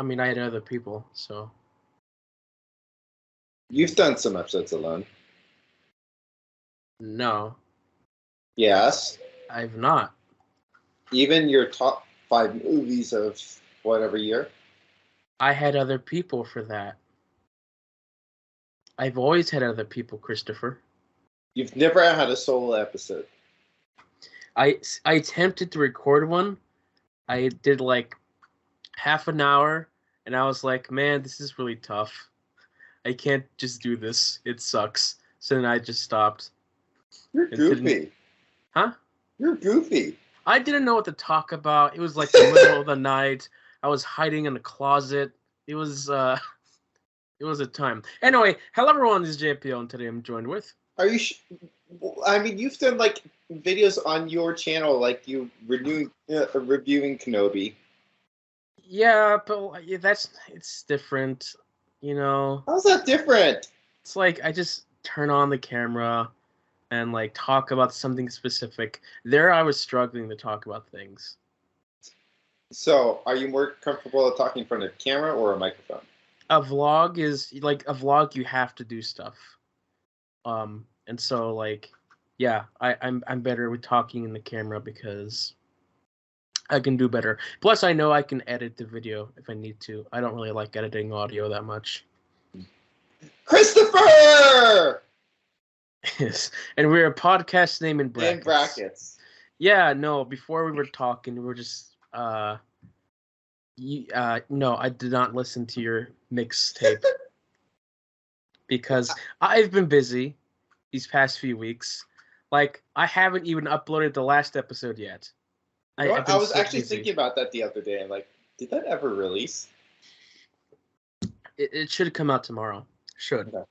I mean, I had other people, so. You've done some episodes alone. No. Yes. I've not. Even your top 5 movies of whatever year? I had other people for that. I've always had other people, Christopher. You've never had a solo episode. I attempted to record one. I did like half an hour, and I was like, man, this is really tough. I can't just do this. It sucks. So then I just stopped. You're goofy. Huh? You're goofy. I didn't know what to talk about. It was like the middle of the night. I was hiding in the closet. It was a time. Anyway, hello everyone, this is JPO, and today I'm joined with... Are you I mean, you've done like videos on your channel, like you reviewing Kenobi. Yeah, but it's different, you know. How's that different? It's like I just turn on the camera and like talk about something specific. There I was struggling to talk about things. So, are you more comfortable talking in front of a camera or a microphone? A vlog is like a vlog. You have to do stuff, and so like, yeah, I'm better with talking in the camera because I can do better. Plus, I know I can edit the video if I need to. I don't really like editing audio that much. Christopher! Yes, and we're a podcast name in brackets. In brackets. Yeah, no. Before we were talking, we were just no, I did not listen to your mixtape because I've been busy these past few weeks. Like, I haven't even uploaded the last episode yet. I was actually thinking about that the other day. I'm like, did that ever release? It should come out tomorrow. Should. Okay.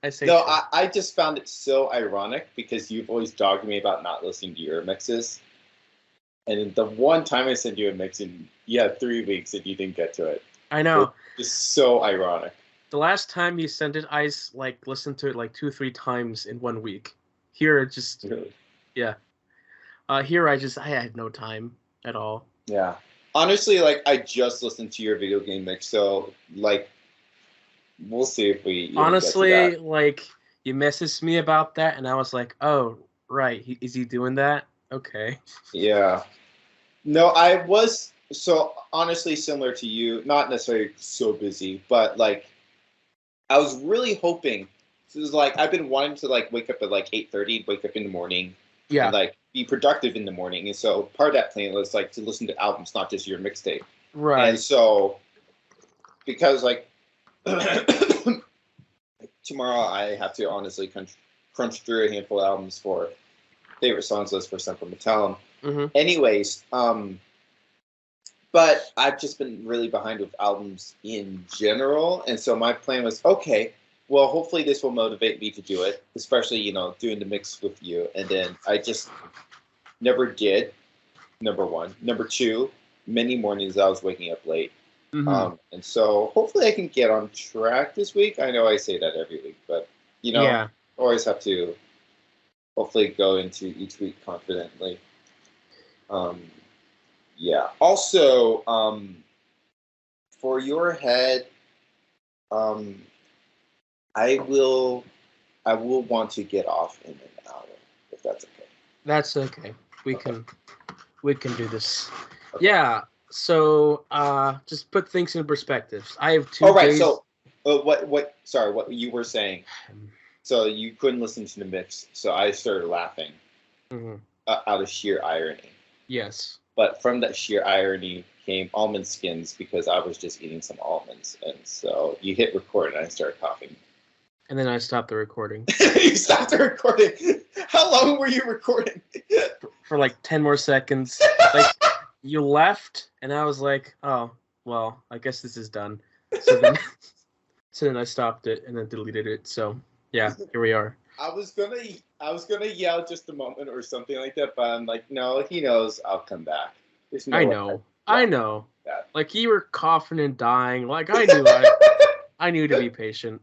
I say no, should. I just found it so ironic because you've always dogged me about not listening to your mixes. And the one time I sent you a mix, and you had 3 weeks and you didn't get to it. I know. It's so ironic. The last time you sent it, I like listened to it like 2-3 times in 1 week. Here, it just really, yeah. Here, I had no time at all. Yeah. Honestly, like I just listened to your video game mix, so like we'll see if we. Honestly, like you messaged me about that, and I was like, oh right, is he doing that? Okay. Yeah. No, I was so honestly similar to you, not necessarily so busy, but like I was really hoping. So it was like I've been wanting to like wake up at like 8:30, wake up in the morning, and like be productive in the morning. And so part of that plan was like to listen to albums, not just your mixtape. Right. And so because like tomorrow I have to honestly crunch through a handful of albums for favorite songs list for Central Matellum. Mm-hmm. Anyways, but I've just been really behind with albums in general, and so my plan was, okay, well, hopefully this will motivate me to do it, especially, doing the mix with you, and then I just never did, number one. Number two, many mornings I was waking up late, and so hopefully I can get on track this week. I know I say that every week, but, always have to hopefully go into each week confidently. Yeah. Also, for your head, I will want to get off in an hour, if that's okay. That's okay. We can do this. Okay. Yeah. So, just put things in perspective. I have 2 days. Right. So, what? Sorry, what you were saying. So you couldn't listen to the mix, so I started laughing out of sheer irony. Yes. But from that sheer irony came almond skins because I was just eating some almonds. And so you hit record and I started coughing. And then I stopped the recording. You stopped the recording? How long were you recording? For like 10 more seconds. Like, you left, and I was like, oh, well, I guess this is done. So then I stopped it and then deleted it. So, yeah, here we are. I was gonna yell just a moment or something like that, but I'm like, no, he knows I'll come back. I know. That. Like, you were coughing and dying. Like, I knew I knew to be patient.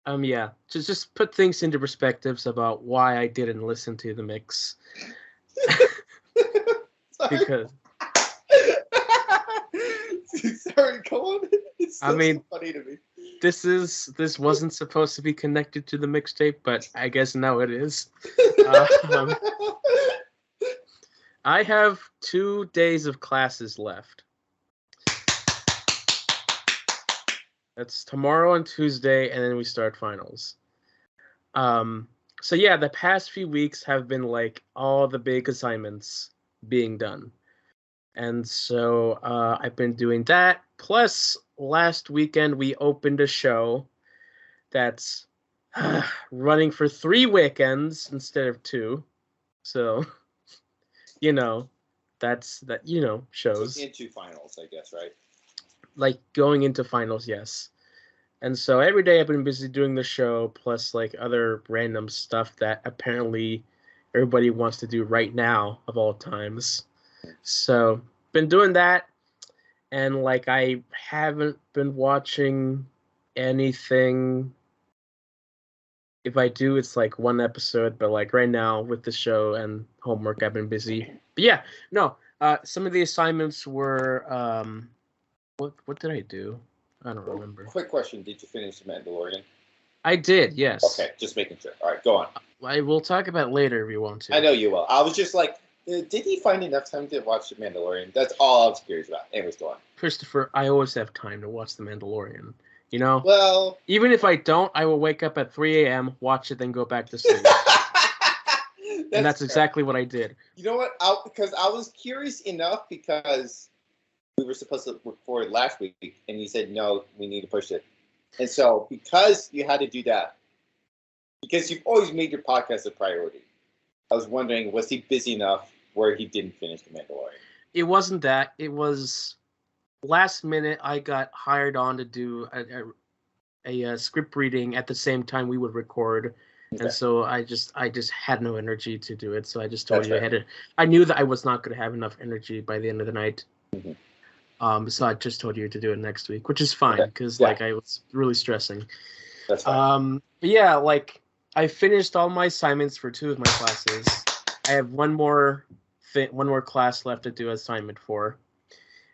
Yeah. Just put things into perspectives about why I didn't listen to the mix. Because Alright, come on. It's I still mean, so funny to me. this wasn't supposed to be connected to the mixtape, but I guess now it is. Um, I have 2 days of classes left. That's tomorrow and Tuesday, and then we start finals. So yeah, the past few weeks have been like all the big assignments being done. And so I've been doing that. Plus, last weekend we opened a show that's running for 3 weekends instead of 2. So, that's that, shows. Into finals, I guess, right? Like going into finals, yes. And so every day I've been busy doing the show, plus like other random stuff that apparently everybody wants to do right now of all times. So been doing that, and like I haven't been watching anything. If I do, it's like one episode, but like right now with the show and homework, I've been busy. But yeah, no. Some of the assignments were what did I do? I don't remember. Quick question: did you finish The Mandalorian? I did, yes. Okay, just making sure. All right, go on. I will talk about it later if you want to. I know you will. I was just like, did he find enough time to watch The Mandalorian? That's all I was curious about. Anyways, go on. Christopher, I always have time to watch The Mandalorian. You know? Well, even if I don't, I will wake up at 3 a.m., watch it, then go back to sleep. And that's exactly what I did. You know what? Because I was curious enough because we were supposed to record last week, and you said, no, we need to push it. And so because you had to do that, because you've always made your podcast a priority, I was wondering, was he busy enough where he didn't finish The Mandalorian? It wasn't that. It was last minute I got hired on to do a script reading at the same time we would record. Okay. And so I just had no energy to do it. So I just told I knew that I was not going to have enough energy by the end of the night. Mm-hmm. So I just told you to do it next week, which is fine because like I was really stressing. That's fine. But yeah, like I finished all my assignments for 2 of my classes. I have one more class left to do assignment for,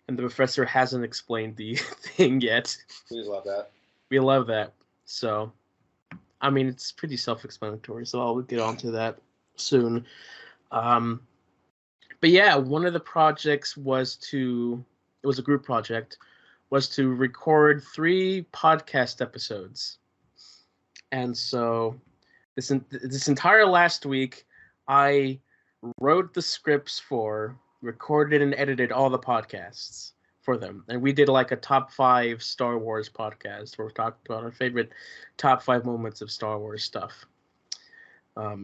and the professor hasn't explained the thing yet. We love that. We love that. So, I mean, it's pretty self-explanatory. So I'll get on to that soon. But yeah, one of the projects was it was a group project, was to record 3 podcast episodes. And so this entire last week, I wrote the scripts recorded and edited all the podcasts for them. And we did like a top 5 Star Wars podcast where we talked about our favorite top 5 moments of Star Wars stuff. What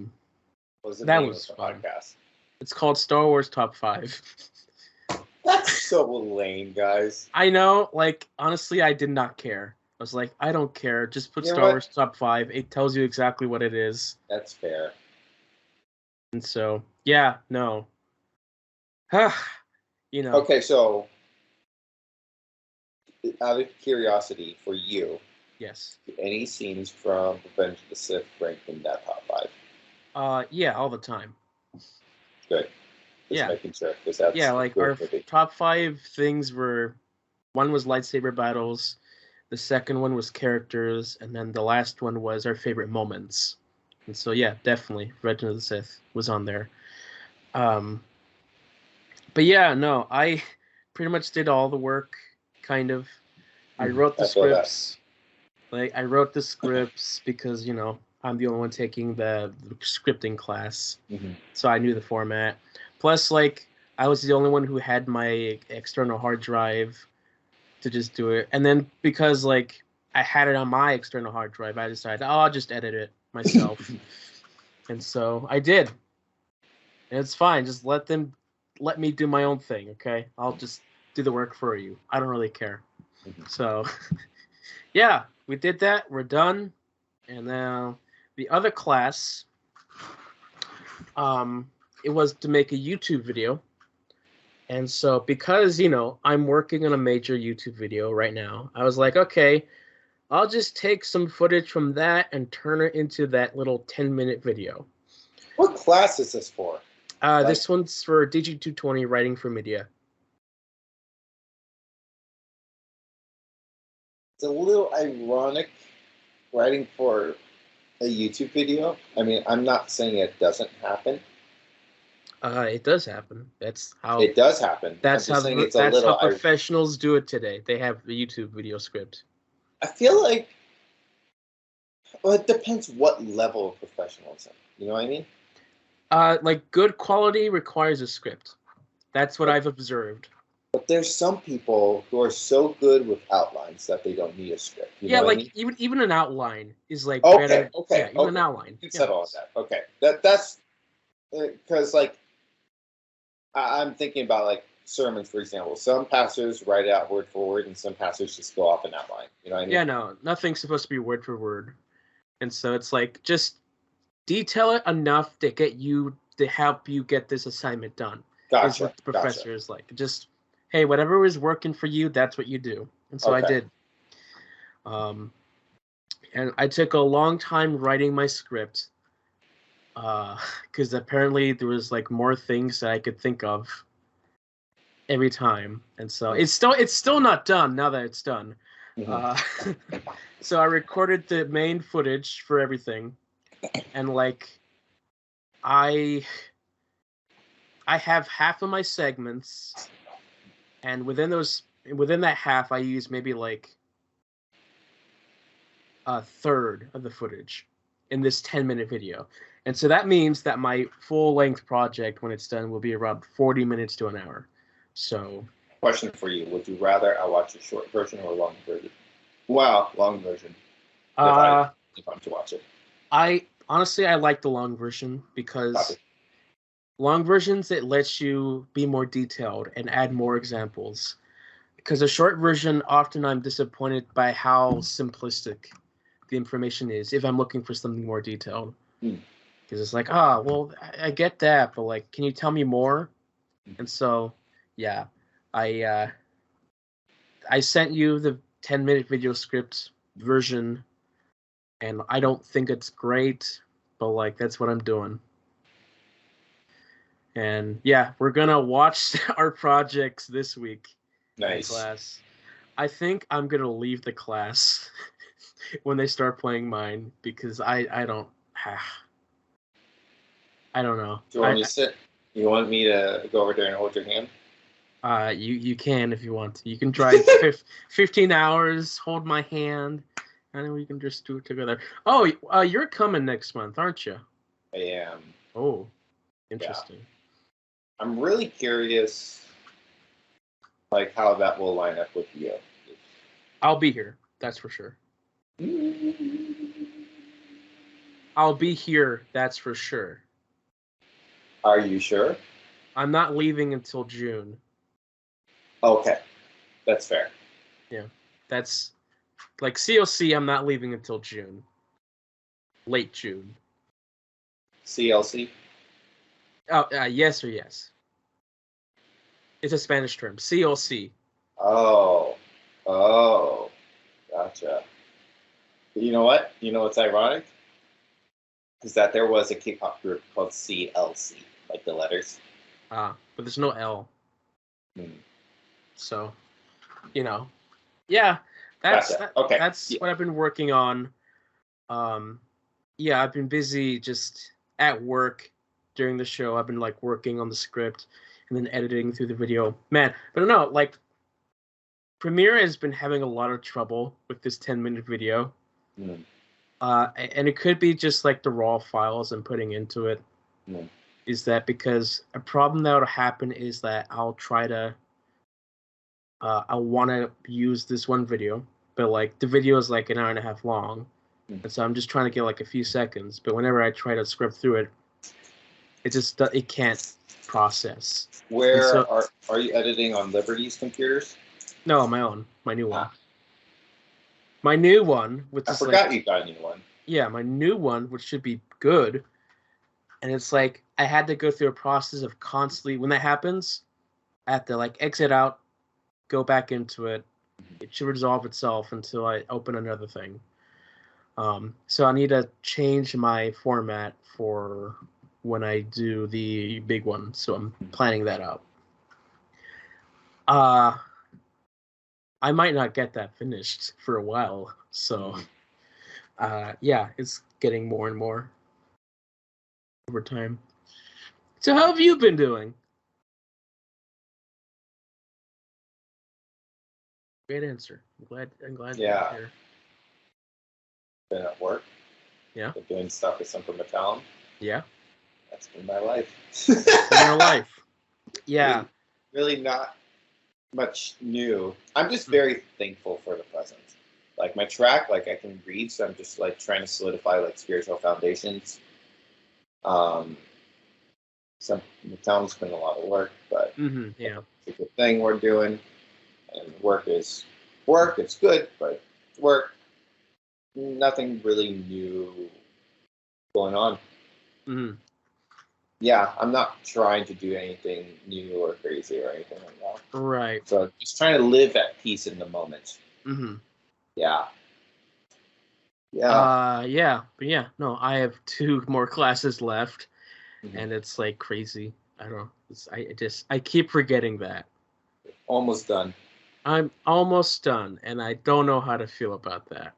was the that name was of the fun. podcast? It's called Star Wars Top 5. That's so lame, guys. I know, like, honestly, I did not care. I was like, I don't care. Just put Star Wars Top 5. It tells you exactly what it is. That's fair. And so, yeah, no. You know. Okay, so out of curiosity for you, yes. Any scenes from Revenge of the Sith ranked in that top 5? Yeah, all the time. Good. Just making sure. That's like our top 5 things were, one was lightsaber battles, the second one was characters, and then the last one was our favorite moments. And so yeah, definitely Revenge of the Sith was on there. But yeah, no, I pretty much did all the work, kind of. I wrote the scripts. Like I wrote the scripts because, I'm the only one taking the scripting class. Mm-hmm. So I knew the format. Plus, like, I was the only one who had my external hard drive to just do it. And then because, like, I had it on my external hard drive, I decided, I'll just edit it myself. And so I did. And it's fine. Just let me do my own thing, okay? I'll just do the work for you. I don't really care. Mm-hmm. So, yeah, we did that. We're done. And now the other class, it was to make a YouTube video. And so because, I'm working on a major YouTube video right now, I was like, okay, I'll just take some footage from that and turn it into that little 10-minute video. What class is this for? This one's for DG220 Writing for Media. a little ironic writing for a YouTube video. I mean, I'm not saying it doesn't happen. It does happen. That's how It does happen. That's I'm just saying it's a that's how little. professionals do it today. They have the YouTube video script. I feel like, well, it depends what level of professionalism. You know what I mean? Like good quality requires a script. That's what I've observed. But there's some people who are so good with outlines that they don't need a script. You know what I mean? even an outline is like Okay, better. okay, Yeah, even an outline. You can settle on that. Okay, that's because like I'm thinking about like sermons, for example. Some pastors write it out word for word, and some pastors just go off an outline. You know what I mean? Yeah, no, nothing's supposed to be word for word, and so it's like just detail it enough to help you get this assignment done. Gotcha. Is what the professor is like. Just hey, whatever is working for you, that's what you do, and so I did. And I took a long time writing my script, because apparently there was like more things that I could think of every time, and so it's still not done now that it's done. So I recorded the main footage for everything, and like I have half of my segments, and within that half I use maybe like a third of the footage in this 10-minute video. And so that means that my full-length project, when it's done, will be around 40 minutes to an hour. So, question for you: would you rather I watch a short version or a long version? Wow, long version. If I'm to watch it, I like the long version because long versions, it lets you be more detailed and add more examples. Because a short version, often I'm disappointed by how simplistic the information is if I'm looking for something more detailed. Because it's like, well, I get that, but like, can you tell me more? And so, yeah, I sent you the 10-minute video script version, and I don't think it's great, but like, that's what I'm doing. And yeah, we're gonna watch our projects this week. Nice. In class. I think I'm gonna leave the class when they start playing mine because I don't know. Do you want me to sit? You want me to go over there and hold your hand? You can if you want to. You can drive 15 hours, hold my hand, and then we can just do it together. Oh, you're coming next month, aren't you? I am. Oh, interesting. Yeah. I'm really curious, like how that will line up with you. I'll be here. That's for sure. I'll be here. That's for sure. Are you sure? I'm not leaving until June. Okay, that's fair. Yeah, that's like COC. I'm not leaving until June. Late June. CLC? Oh, yes or yes. It's a Spanish term. CLC. Oh, gotcha. You know what? You know what's ironic? Is that there was a K-pop group called CLC, like the letters. But there's no L. So, yeah, that's Gotcha. Okay. That's what I've been working on. Yeah, I've been busy just at work during the show. I've been like working on the script and then editing through the video. Man, but no, like Premiere has been having a lot of trouble with this 10-minute video. And it could be just like the raw files I'm putting into it. Is that because a problem that will happen is that I'll try to I want to use this one video, but like the video is like an hour and a half long, and so I'm just trying to get like a few seconds. But whenever I try to script through it, it can't process. Where are you editing on Liberty's computers? No, my new one. My new one, which I is forgot you got a new one. Yeah, my new one, which should be good. And it's like I had to go through a process of constantly, when that happens, I have to like exit out, go back into it. It should resolve itself until I open another thing. So I need to change my format for when I do the big one. So I'm planning that out. I might not get that finished for a while. So, yeah, it's getting more and more over time. So how have you been doing? Great answer. I'm glad Yeah. you're here. Been at work. Yeah. Been doing stuff with Central Town. Yeah. That's been my life. In your life. Yeah. Really not much new. I'm just very thankful for the present. Like my track, like I can read, so I'm just like trying to solidify like spiritual foundations. Some the town's putting a lot of work, but Yeah. it's a good thing we're doing. And work is work. It's good, but work. Nothing really new going on. Yeah, I'm not trying to do anything new or crazy or anything like that. Right. So just trying to live at peace in the moment. Yeah. Yeah. Yeah. But yeah, no, I have 2 more classes left, and it's like crazy. I don't know. I keep forgetting that. Almost done. I'm almost done, and I don't know how to feel about that.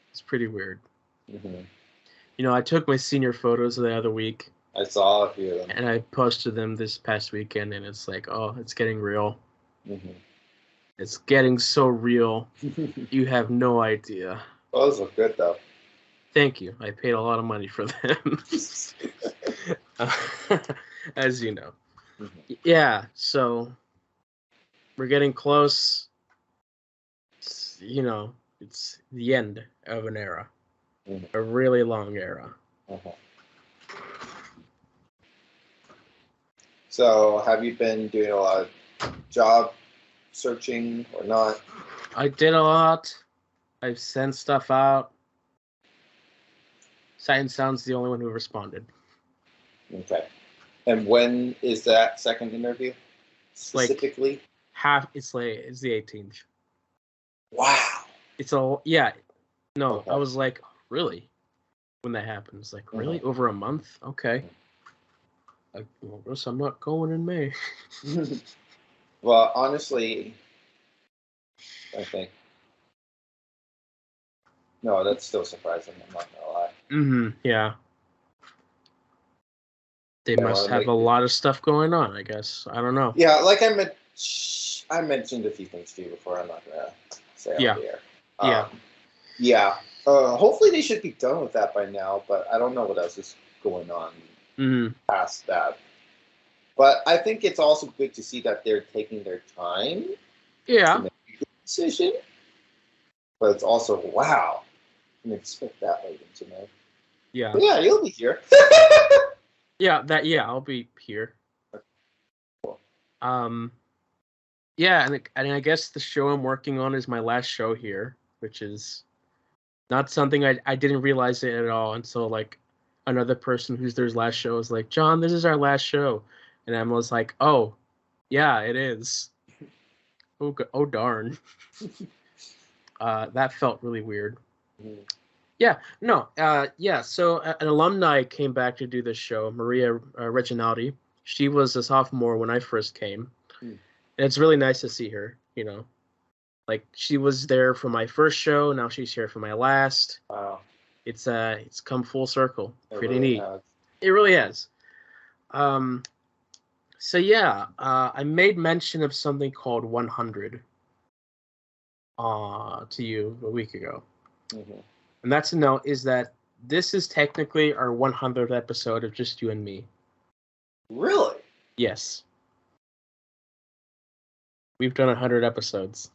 It's pretty weird. You know, I took my senior photos the other week. I saw a few of them. And I posted them this past weekend, and it's like, oh, it's getting real. It's getting so real. You have no idea. Those look good, though. Thank you. I paid a lot of money for them. As you know. Yeah, so we're getting close. You know, it's the end of an era. A really long era. So, have you been doing a lot of job searching or not? I did a lot. I've sent stuff out. Sight and Sound's the only one who responded. Okay. And when is that second interview? Specifically? It's the 18th. Wow. It's all, yeah. No, Okay. I was like, really? When that happens, like, really? Over a month? Okay. I guess I'm not going in May. Well, honestly, I think. No, that's still surprising. I'm not gonna lie. Yeah. They must have a lot of stuff going on, I guess. I don't know. Yeah, like I mentioned a few things to you before. I'm not gonna say on the air. Yeah. Hopefully they should be done with that by now, but I don't know what else is going on past that. But I think it's also good to see that they're taking their time to make a decision. But it's also, wow, I didn't expect that late into May. Yeah. But yeah, you'll be here. I'll be here. Cool. Yeah, and I guess the show I'm working on is my last show here, which is not something I didn't realize it at all until like another person who's their last show was like, John, this is our last show. And I was like, oh, yeah, it is. Oh darn. That felt really weird. Yeah, no, yeah. So an alumni came back to do this show, Maria Reginaldi. She was a sophomore when I first came. And it's really nice to see her, you know. Like, she was there for my first show, now she's here for my last. Wow. It's come full circle. Pretty really neat. has. It really has. So yeah, I made mention of something called 100 to you a week ago. And that's to know is that this is technically our 100th episode of just you and me. Really? Yes. We've done 100 episodes.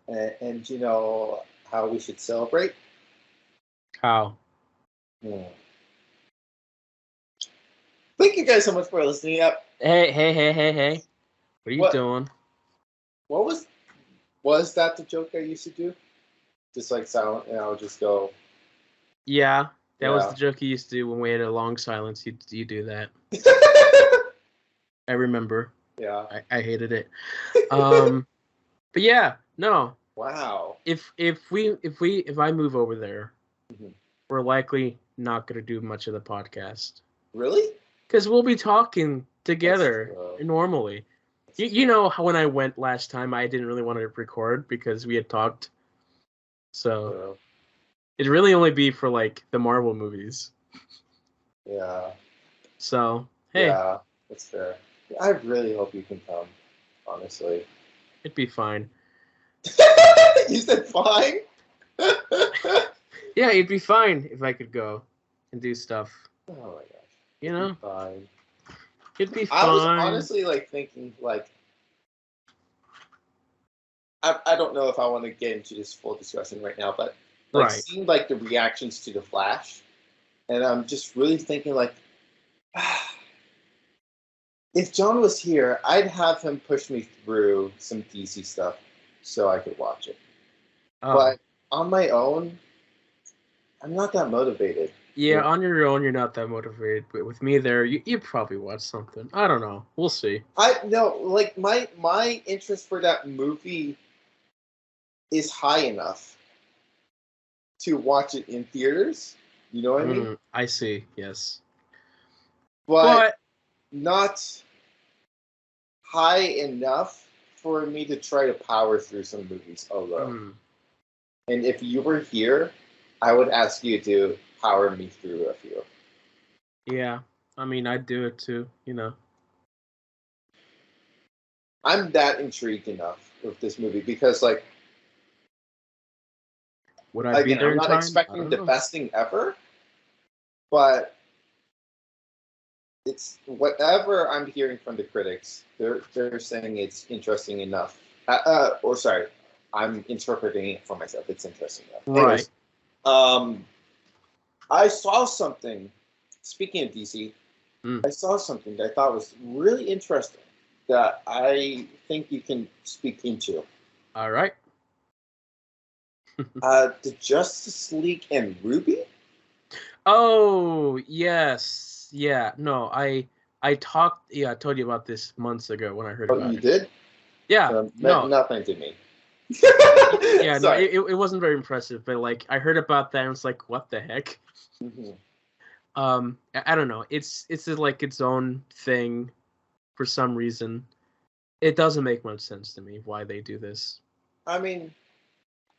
And you know how we should celebrate? How? Thank you guys so much for listening up. Hey. What are you doing? What was that the joke I used to do? Just like silent, and I would just go. Yeah, that was the joke you used to do when we had a long silence. You do that. I remember. Yeah. I hated it. But yeah, no. Wow. If I move over there, we're likely not going to do much of the podcast. Really? Because we'll be talking together normally. You know how when I went last time, I didn't really want to record because we had talked. So it'd really only be for like the Marvel movies. Yeah. So hey, Yeah, that's fair. I really hope you can come. Honestly. it'd be fine. You said fine. Yeah, it'd be fine if I could go and do stuff. Oh my gosh. You It'd know, be fine. it'd be I was fine. honestly like thinking like I don't know if I want to get into this full discussion right now, but like Right. seeing like the reactions to the Flash, and I'm just really thinking like, if John was here, I'd have him push me through some DC stuff so I could watch it. Oh. But on my own, I'm not that motivated. Yeah, on your own, you're not that motivated. But with me there, you probably watch something. I don't know. We'll see. I no like my interest for that movie is high enough to watch it in theaters. You know what I mean? I see. Yes. But not high enough for me to try to power through some movies alone. And if you were here, I would ask you to power me through a few. Yeah, I mean, I'd do it too. You know. I'm that intrigued enough with this movie because, like, would I be there I'm in not time? expecting the best thing ever, but it's whatever I'm hearing from the critics. They're saying it's interesting enough. Or sorry, I'm interpreting it for myself. It's interesting enough. Right. Anyways, I saw something. Speaking of DC, I saw something that I thought was really interesting that I think you can speak into. All right. The Justice League and Ruby? Oh, yes. Yeah. No, I talked. Yeah, I told you about this months ago when I heard about it. Oh, you did? Yeah. No. Nothing to me. Yeah. No. It wasn't very impressive, but like I heard about that and it's like, what the heck? Mm-hmm. I don't know. It's like its own thing for some reason. It doesn't make much sense to me why they do this. I mean,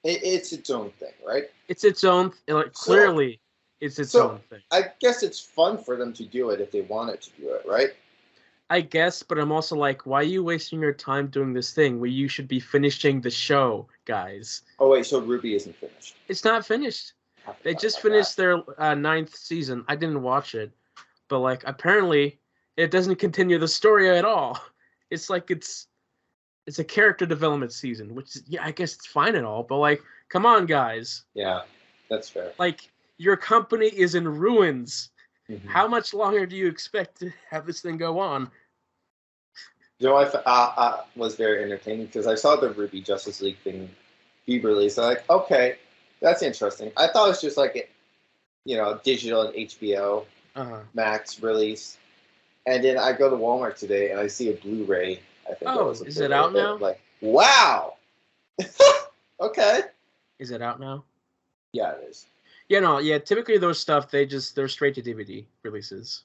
it's its own thing, right? It's its own. Like, clearly, it's its own thing. I guess it's fun for them to do it if they wanted to do it, right? I guess, but I'm also like, why are you wasting your time doing this thing where you should be finishing the show, guys? Oh wait, so Ruby isn't finished? It's not finished. They just finished their 9th season. I didn't watch it, but like apparently it doesn't continue the story at all. It's like it's a character development season, which yeah, I guess it's fine and all, but like, come on, guys. Yeah, that's fair. Like, your company is in ruins. Mm-hmm. How much longer do you expect to have this thing go on? You know, I was very entertaining because I saw the Ruby Justice League thing be released. I'm like, okay, that's interesting. I thought it was just like, digital and HBO Max release. And then I go to Walmart today and I see a Blu-ray. I think is it out now? Like, wow. Okay. Is it out now? Yeah, it is. Yeah, no, yeah. Typically, those stuff they're straight to DVD releases.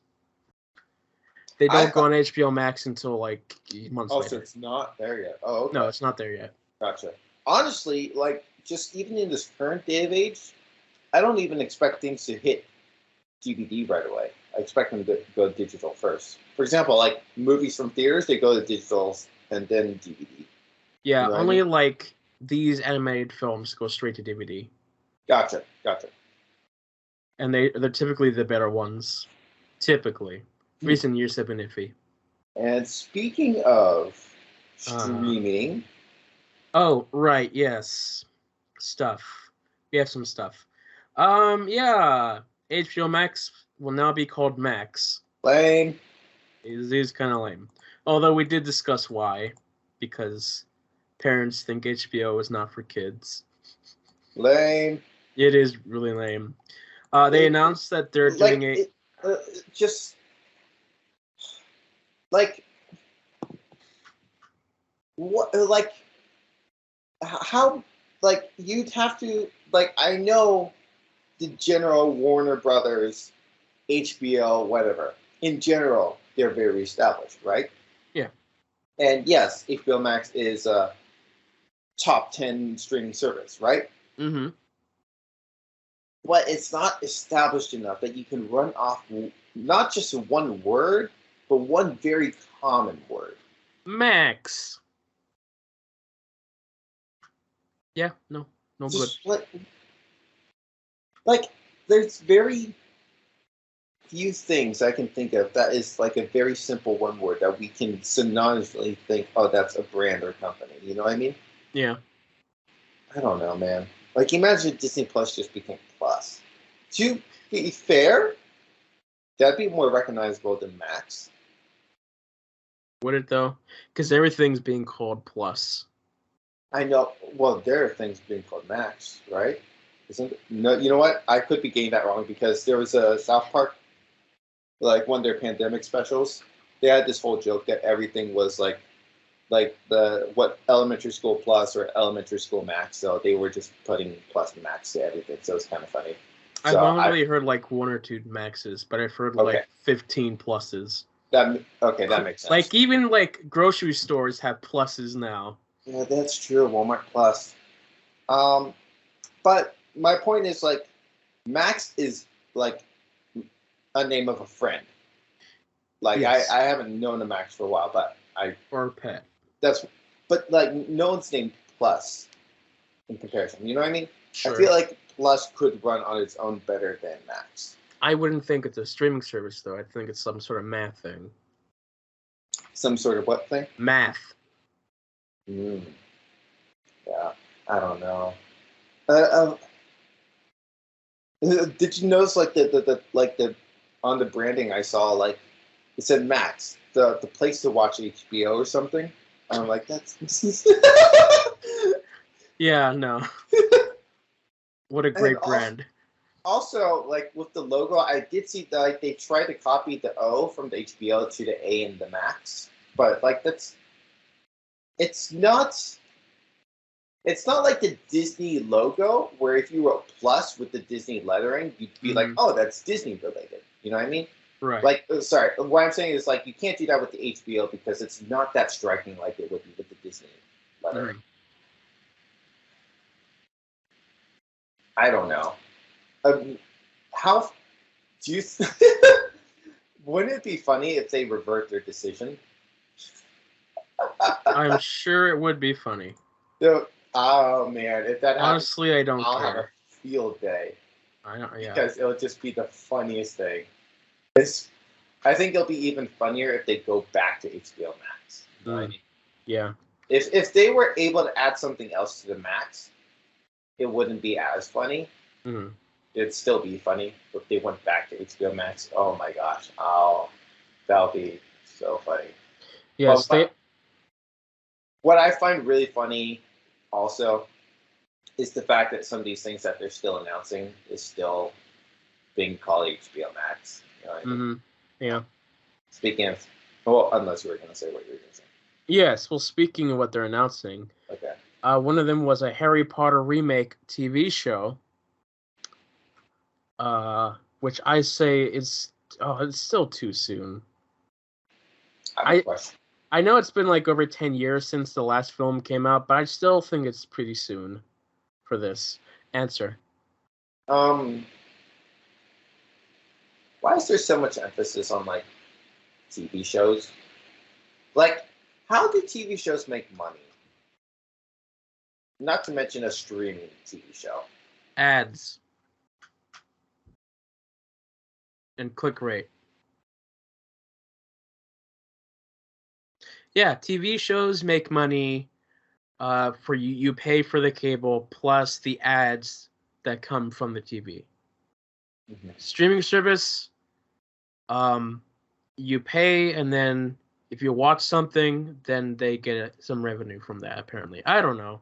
They don't go on HBO Max until like months later. Oh, so it's not there yet. Oh, okay. No, it's not there yet. Gotcha. Honestly, like, just even in this current day of age, I don't even expect things to hit DVD right away. I expect them to go digital first. For example, like movies from theaters, they go to digital and then DVD. Yeah, only like these animated films go straight to DVD. Gotcha. And they're typically the better ones. Typically. Recent years have been iffy. And speaking of streaming. Oh, right, yes. Stuff. We have some stuff. Yeah. HBO Max will now be called Max. Lame. It is kind of lame. Although we did discuss why. Because parents think HBO is not for kids. Lame. It is really lame. They announced that they're doing just like what? Like how? Like you'd have to like. I know the general Warner Brothers, HBO, whatever. In general, they're very established, right? Yeah. And yes, HBO Max is a top 10 streaming service, right? Mm-hmm. But it's not established enough that you can run off not just one word, but one very common word. Max. Yeah, no good. Just like there's very few things I can think of that is like a very simple one word that we can synonymously think, oh, that's a brand or company. You know what I mean? Yeah. I don't know, man. Like imagine Disney Plus just became Plus. To be fair, that'd be more recognizable than Max. Would it though? Because everything's being called Plus. I know. Well, there are things being called Max, right? Isn't it? No, you know what? I could be getting that wrong because there was a South Park, like one of their pandemic specials. They had this whole joke that everything was like the what elementary school plus or elementary school max. So they were just putting plus and max to everything. So it's kind of funny. I've only really heard like 1 or 2 maxes, but I've heard like 15 pluses. That makes sense. Like even like grocery stores have pluses now. Yeah, that's true. Walmart Plus. But my point is like Max is like a name of a friend. Like yes. I haven't known a Max for a while, but or a pet. But like no one's named Plus in comparison. You know what I mean? Sure. I feel like Plus could run on its own better than Max. I wouldn't think it's a streaming service though. I think it's some sort of math thing. Some sort of what thing? Math. Yeah, I don't know. Did you notice like the on the branding I saw like it said Max, the place to watch HBO or something? I'm like that's. Yeah, no. What a great brand. Also, like with the logo, I did see that like, they tried to copy the O from the HBO to the A in the Max, but like it's not like the Disney logo where if you wrote plus with the Disney lettering, you'd be like, oh, that's Disney related. You know what I mean? Right. Like, sorry, what I'm saying is like you can't do that with the HBO because it's not that striking like it would be with the Disney lettering. I don't know. How do you? Wouldn't it be funny if they revert their decision? I'm sure it would be funny. Oh man, if that honestly, happens, I don't I'll care. have a field day. I don't, yeah. Because it'll just be the funniest thing. I think it'll be even funnier if they go back to HBO Max. You know what I mean? Yeah. If they were able to add something else to the Max, it wouldn't be as funny. It'd still be funny. But if they went back to HBO Max, oh my gosh. Oh, that'll be so funny. Yes, what I find really funny also is the fact that some of these things that they're still announcing is still being called HBO Max. You know what I mean? Yeah. Speaking of, well, unless you were going to say what you were going to say. Yes, well, speaking of what they're announcing, okay. One of them was a Harry Potter remake TV show, which I say it's still too soon. I know it's been like over 10 years since the last film came out, but I still think it's pretty soon for this. Answer. Why is there so much emphasis on like TV shows? Like, how do TV shows make money? Not to mention a streaming TV show. Ads. And click rate. Yeah, TV shows make money for you. You pay for the cable plus the ads that come from the TV. Streaming service, you pay, and then if you watch something, then they get some revenue from that, apparently. I don't know.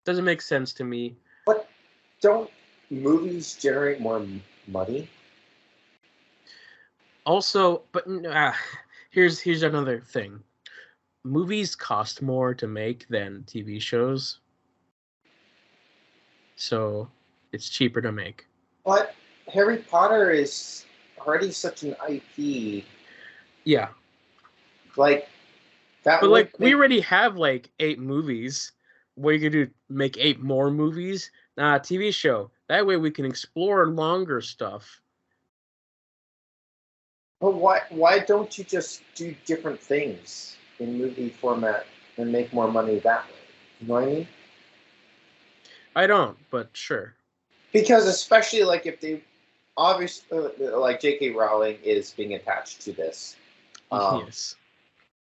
Doesn't make sense to me. But don't movies generate more money? Also, but here's another thing. Movies cost more to make than TV shows. So it's cheaper to make. But Harry Potter is already such an IP. Yeah. Like, That But would like we already have like 8 movies. What are you gonna do? Make 8 more movies? Nah, TV show. That way we can explore longer stuff. But why don't you just do different things in movie format and make more money that way? You know what I mean? I don't, but sure. Because especially like if they obviously like J.K. Rowling is being attached to this. Yes.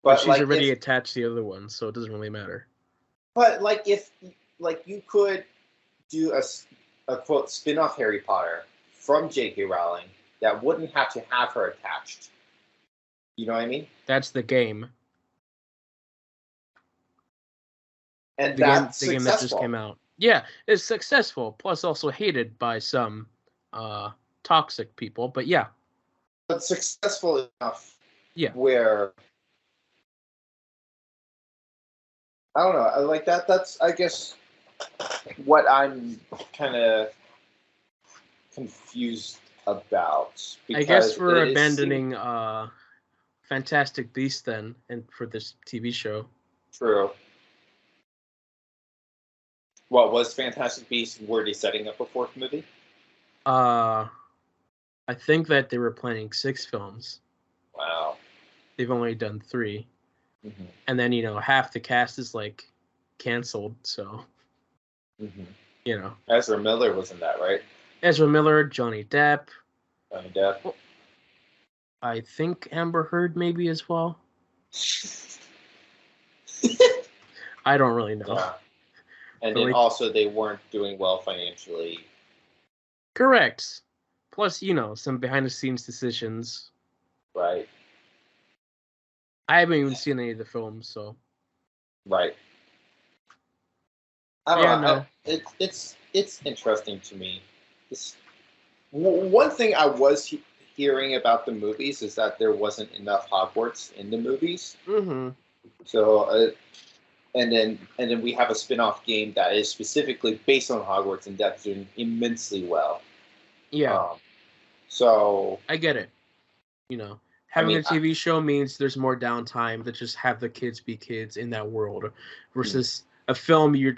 But But she's like already if attached to the other one, so it doesn't really matter. but like if like you could do a quote spin-off Harry Potter from J.K. Rowling that wouldn't have to have her attached. You know what I mean? That's the game. And The that's game that just successful. came out. Yeah, it's successful, plus also hated by some toxic people, but yeah. But successful enough Yeah. where I don't know, I like that. That's I guess what I'm kind of confused about. I guess Because we're it seems abandoning Fantastic Beasts then, and for this TV show. true. What was Fantastic Beasts? Were they setting up a fourth movie? I think that they were planning 6 films. Wow. They've only done 3. Mm-hmm. And then, half the cast is like canceled, so Mm-hmm. Ezra Miller was in that, right? Ezra Miller, Johnny Depp. Johnny Depp. I think Amber Heard maybe as well. I don't really know. Yeah. And But then also they weren't doing well financially. Correct. Plus, some behind the scenes decisions. Right. I haven't even seen any of the films, so. Right. I don't know. It's interesting to me. One thing I was hearing about the movies is that there wasn't enough Hogwarts in the movies. Mm-hmm. So, and then we have a spin-off game that is specifically based on Hogwarts, and that's doing immensely well. Yeah. So I get it. Having a TV show means there's more downtime to just have the kids be kids in that world, versus a film you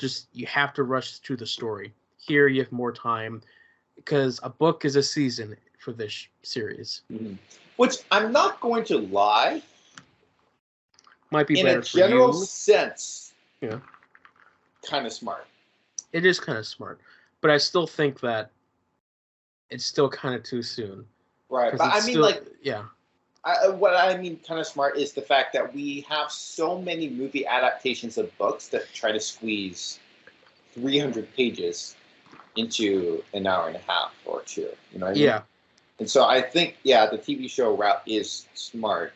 have to rush through the story. Here you have more time because a book is a season for this series. Mm-hmm. Which I'm not going to lie, might be in better a general for you. sense. Yeah, kind of smart. It is kind of smart, but I still think that it's still kind of too soon. Right, but I mean, yeah. What I mean kind of smart is the fact that we have so many movie adaptations of books that try to squeeze 300 pages into an hour and a half or 2. You know what I mean? Yeah. And so I think, yeah, the TV show route is smart.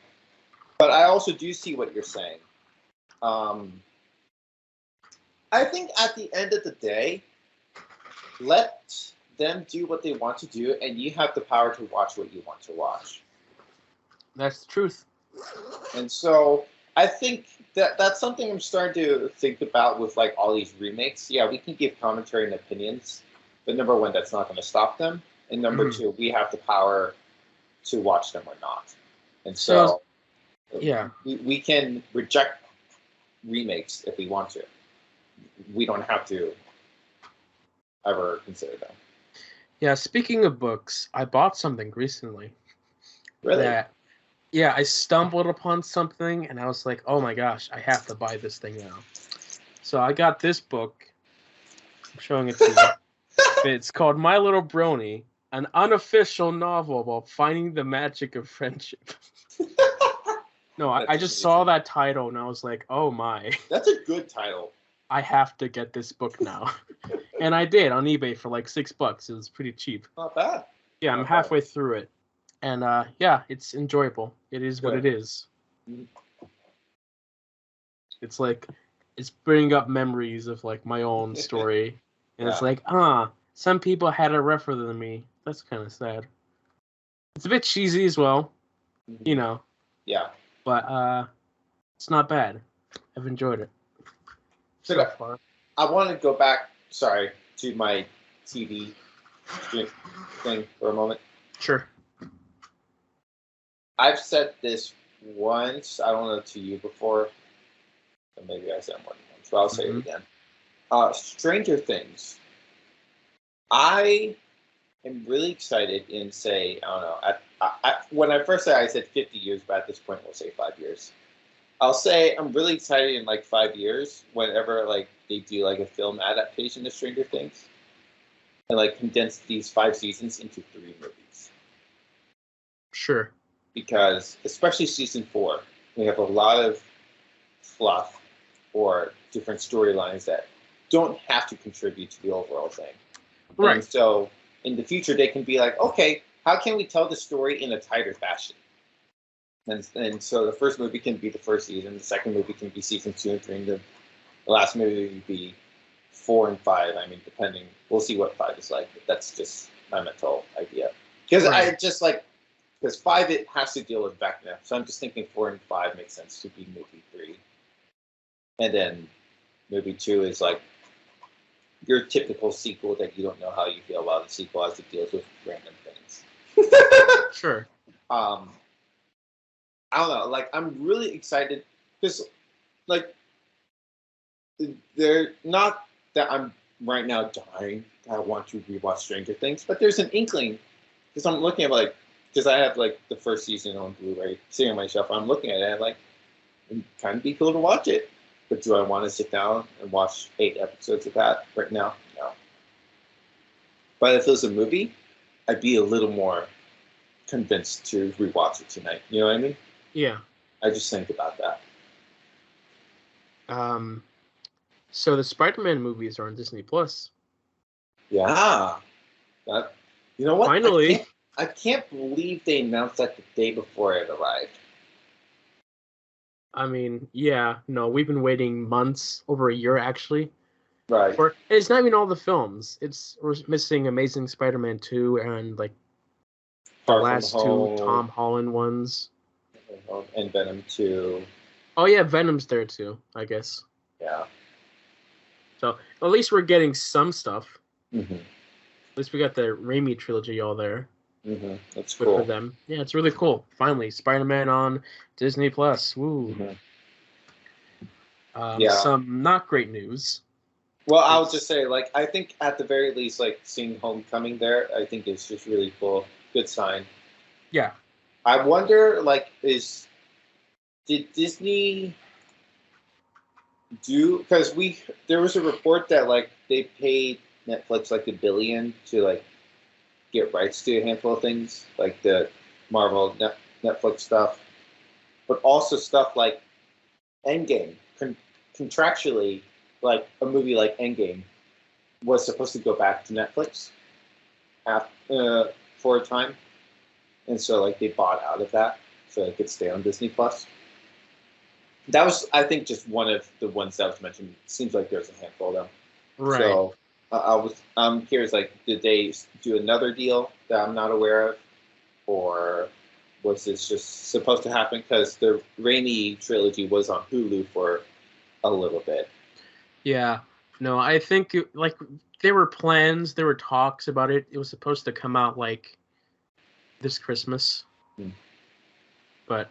But I also do see what you're saying. I think at the end of the day, let them do what they want to do, and you have the power to watch what you want to watch. That's the truth. And so I think that's something I'm starting to think about with like all these remakes. Yeah, we can give commentary and opinions, but number one, that's not going to stop them. And number two, we have the power to watch them or not. And so yeah, we can reject remakes if we want to. We don't have to ever consider them. Yeah, speaking of books, I bought something recently. Really? Yeah, I stumbled upon something and I was like, oh my gosh, I have to buy this thing now. So I got this book. I'm showing it to you. It's called My Little Brony, an unofficial novel about finding the magic of friendship. No, I just saw that title and I was like, oh my. That's a good title. I have to get this book now. And I did on eBay for like $6. It was pretty cheap. Not bad. Yeah, I'm halfway through it. And yeah, it's enjoyable. It is what it is. It's like, it's bringing up memories of like my own story. And it's like, some people had it rougher than me. That's kind of sad. It's a bit cheesy as well, Yeah. But it's not bad. I've enjoyed it so far. I want to go back, to my TV thing for a moment. Sure. I've said this once, I don't know, to you before. or maybe I said more than once, but I'll say it again. Stranger Things. I am really excited in, say, I don't know. When I first said, I said 50 years, but at this point we'll say 5 years. I'll say I'm really excited in like 5 years whenever like they do like a film adaptation of Stranger Things and like condense these 5 seasons into 3 movies. Sure. Because especially season 4, we have a lot of fluff or different storylines that don't have to contribute to the overall thing. Right. And so in the future, they can be like, okay, how can we tell the story in a tighter fashion? And so the first movie can be the first season, the second movie can be season 2 and 3, and the last movie would be 4 and 5. I mean, depending, we'll see what 5 is like, but that's just my mental idea. Because I just like, because 5, it has to deal with Vecna. So I'm just thinking 4 and 5 makes sense to be movie 3. And then movie 2 is like your typical sequel that you don't know how you feel about the sequel as it deals with random things. Sure. I don't know. Like, I'm really excited because, like, they're not that I'm right now dying. I want to rewatch Stranger Things, but there's an inkling because I'm looking at like because I have like the first season on Blu-ray sitting on my shelf. I'm looking at it and like it'd kind of be cool to watch it. But do I want to sit down and watch 8 episodes of that right now? No. But if it was a movie, I'd be a little more convinced to rewatch it tonight. You know what I mean? Yeah. I just think about that. So the Spider-Man movies are on Disney Plus. Yeah. That, you know what? Finally. I can't believe they announced that the day before it arrived. I mean, yeah, no, we've been waiting months, over a year actually. Right. It's not even all the films. We're missing Amazing Spider-Man 2 and like the last 2 Tom Holland ones. And Venom 2. Oh yeah, Venom's there too, I guess. Yeah. So at least we're getting some stuff. Mm-hmm. At least we got the Raimi trilogy all there. Mm-hmm. That's good cool for them. Yeah, it's really cool. Finally, Spider-Man on Disney Plus. Woo. Mm-hmm. Some not great news. Well, I'll just say, like, I think at the very least, like, seeing Homecoming there, I think is just really cool. Good sign. Yeah. I wonder, like, did Disney do, because there was a report that, like, they paid Netflix, like, $1 billion to, like, get rights to a handful of things, like the Marvel Netflix stuff, but also stuff like Endgame. Contractually, like a movie like Endgame was supposed to go back to Netflix for a time, and so like they bought out of that so it could stay on Disney Plus. That was, I think, just one of the ones that was mentioned. It seems like there's a handful of them. Right. So I'm curious, like, did they do another deal that I'm not aware of, or was this just supposed to happen? Because the Raimi trilogy was on Hulu for a little bit. Yeah. No, I think like there were plans, there were talks about it. It was supposed to come out like this Christmas, but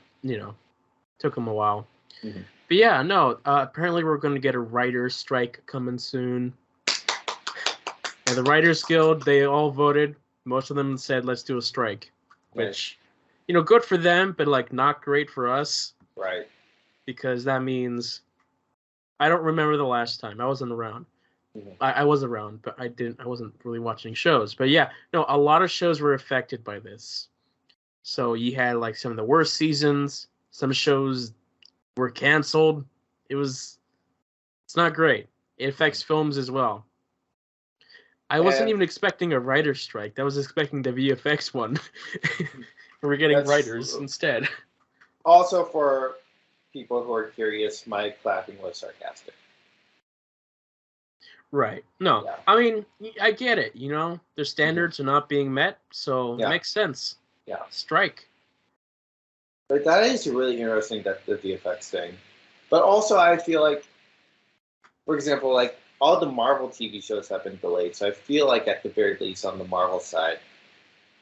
took them a while. Mm-hmm. But yeah, no. Apparently, we're going to get a writers' strike coming soon. And the Writers Guild, they all voted. Most of them said, let's do a strike. Which, good for them, but, like, not great for us. Right. Because that means... I don't remember the last time. I wasn't around. Mm-hmm. I was around, but I wasn't really watching shows. But yeah, no, a lot of shows were affected by this. So you had, like, some of the worst seasons. Some shows were canceled. It's not great. It affects films as well. I wasn't even expecting a writer's strike. I was expecting the VFX one. We're getting writers instead. Also, for people who are curious, my clapping was sarcastic. Right. No, yeah. I mean, I get it. Their standards are not being met, so it makes sense. Yeah. Strike. But that is really interesting, that the VFX thing. But also, I feel like, for example, like, all the Marvel TV shows have been delayed, so I feel like at the very least on the Marvel side,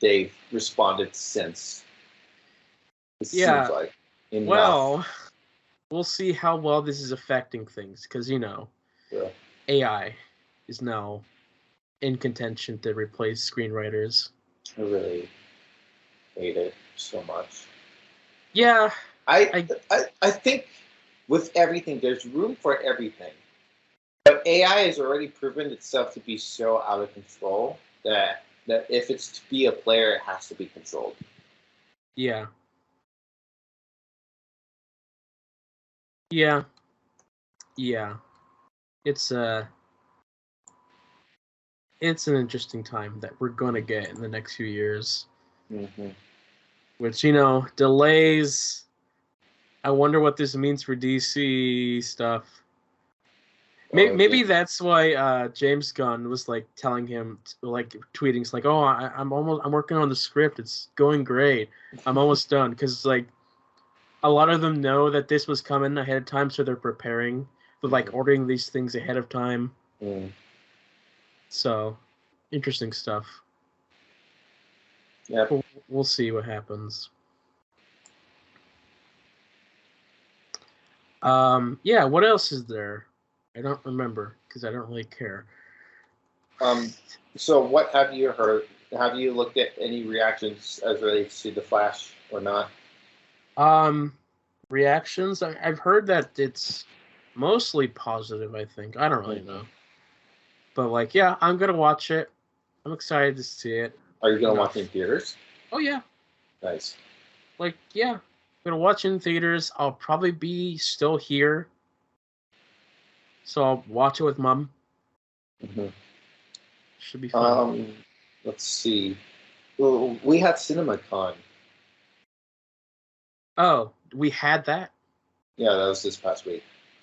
they've responded since. It seems like enough. we'll see how well this is affecting things, because Yeah. AI is now in contention to replace screenwriters. I really hate it so much. Yeah, I think with everything, there's room for everything. But AI has already proven itself to be so out of control that if it's to be a player, it has to be controlled. yeah, yeah. It's an interesting time that we're gonna get in the next few years. Mm-hmm. Which delays. I wonder what this means for DC stuff. Maybe that's why James Gunn was like telling him, like tweeting, like, "Oh, I'm working on the script. It's going great. I'm almost done." Because like a lot of them know that this was coming ahead of time, so they're preparing. They're like ordering these things ahead of time. Mm. So interesting stuff. Yeah, we'll see what happens. Yeah. What else is there? I don't remember because I don't really care. So what have you heard? Have you looked at any reactions as relates to the Flash or not? Reactions. I've heard that it's mostly positive. I think I don't really know, but like, yeah, I'm gonna watch it. I'm excited to see it. Are you gonna watch it in theaters? Oh yeah. Nice. Like, yeah, I'm gonna watch it in theaters. I'll probably be still here, so I'll watch it with Mom. Mm-hmm. Should be fun. Let's see. Well, we had CinemaCon. Oh, we had that. Yeah, that was this past week.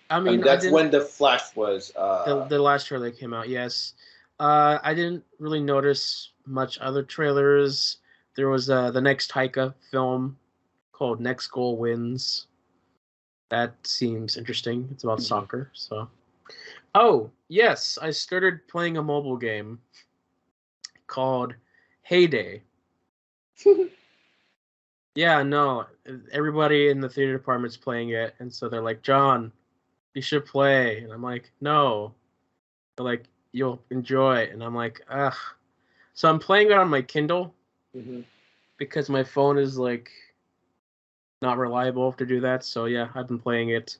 I mean that's when the Flash was. The last trailer that came out. Yes, I didn't really notice much other trailers. There was the next Taika film called Next Goal Wins. That seems interesting. It's about soccer. So, oh yes, I started playing a mobile game called Heyday. Yeah, no, everybody in the theater department's playing it, and so they're like, "John, you should play," and I'm like, "No." They're like, "You'll enjoy it," and I'm like, "Ugh." So I'm playing it on my Kindle because my phone is like not reliable to do that. So yeah, I've been playing it.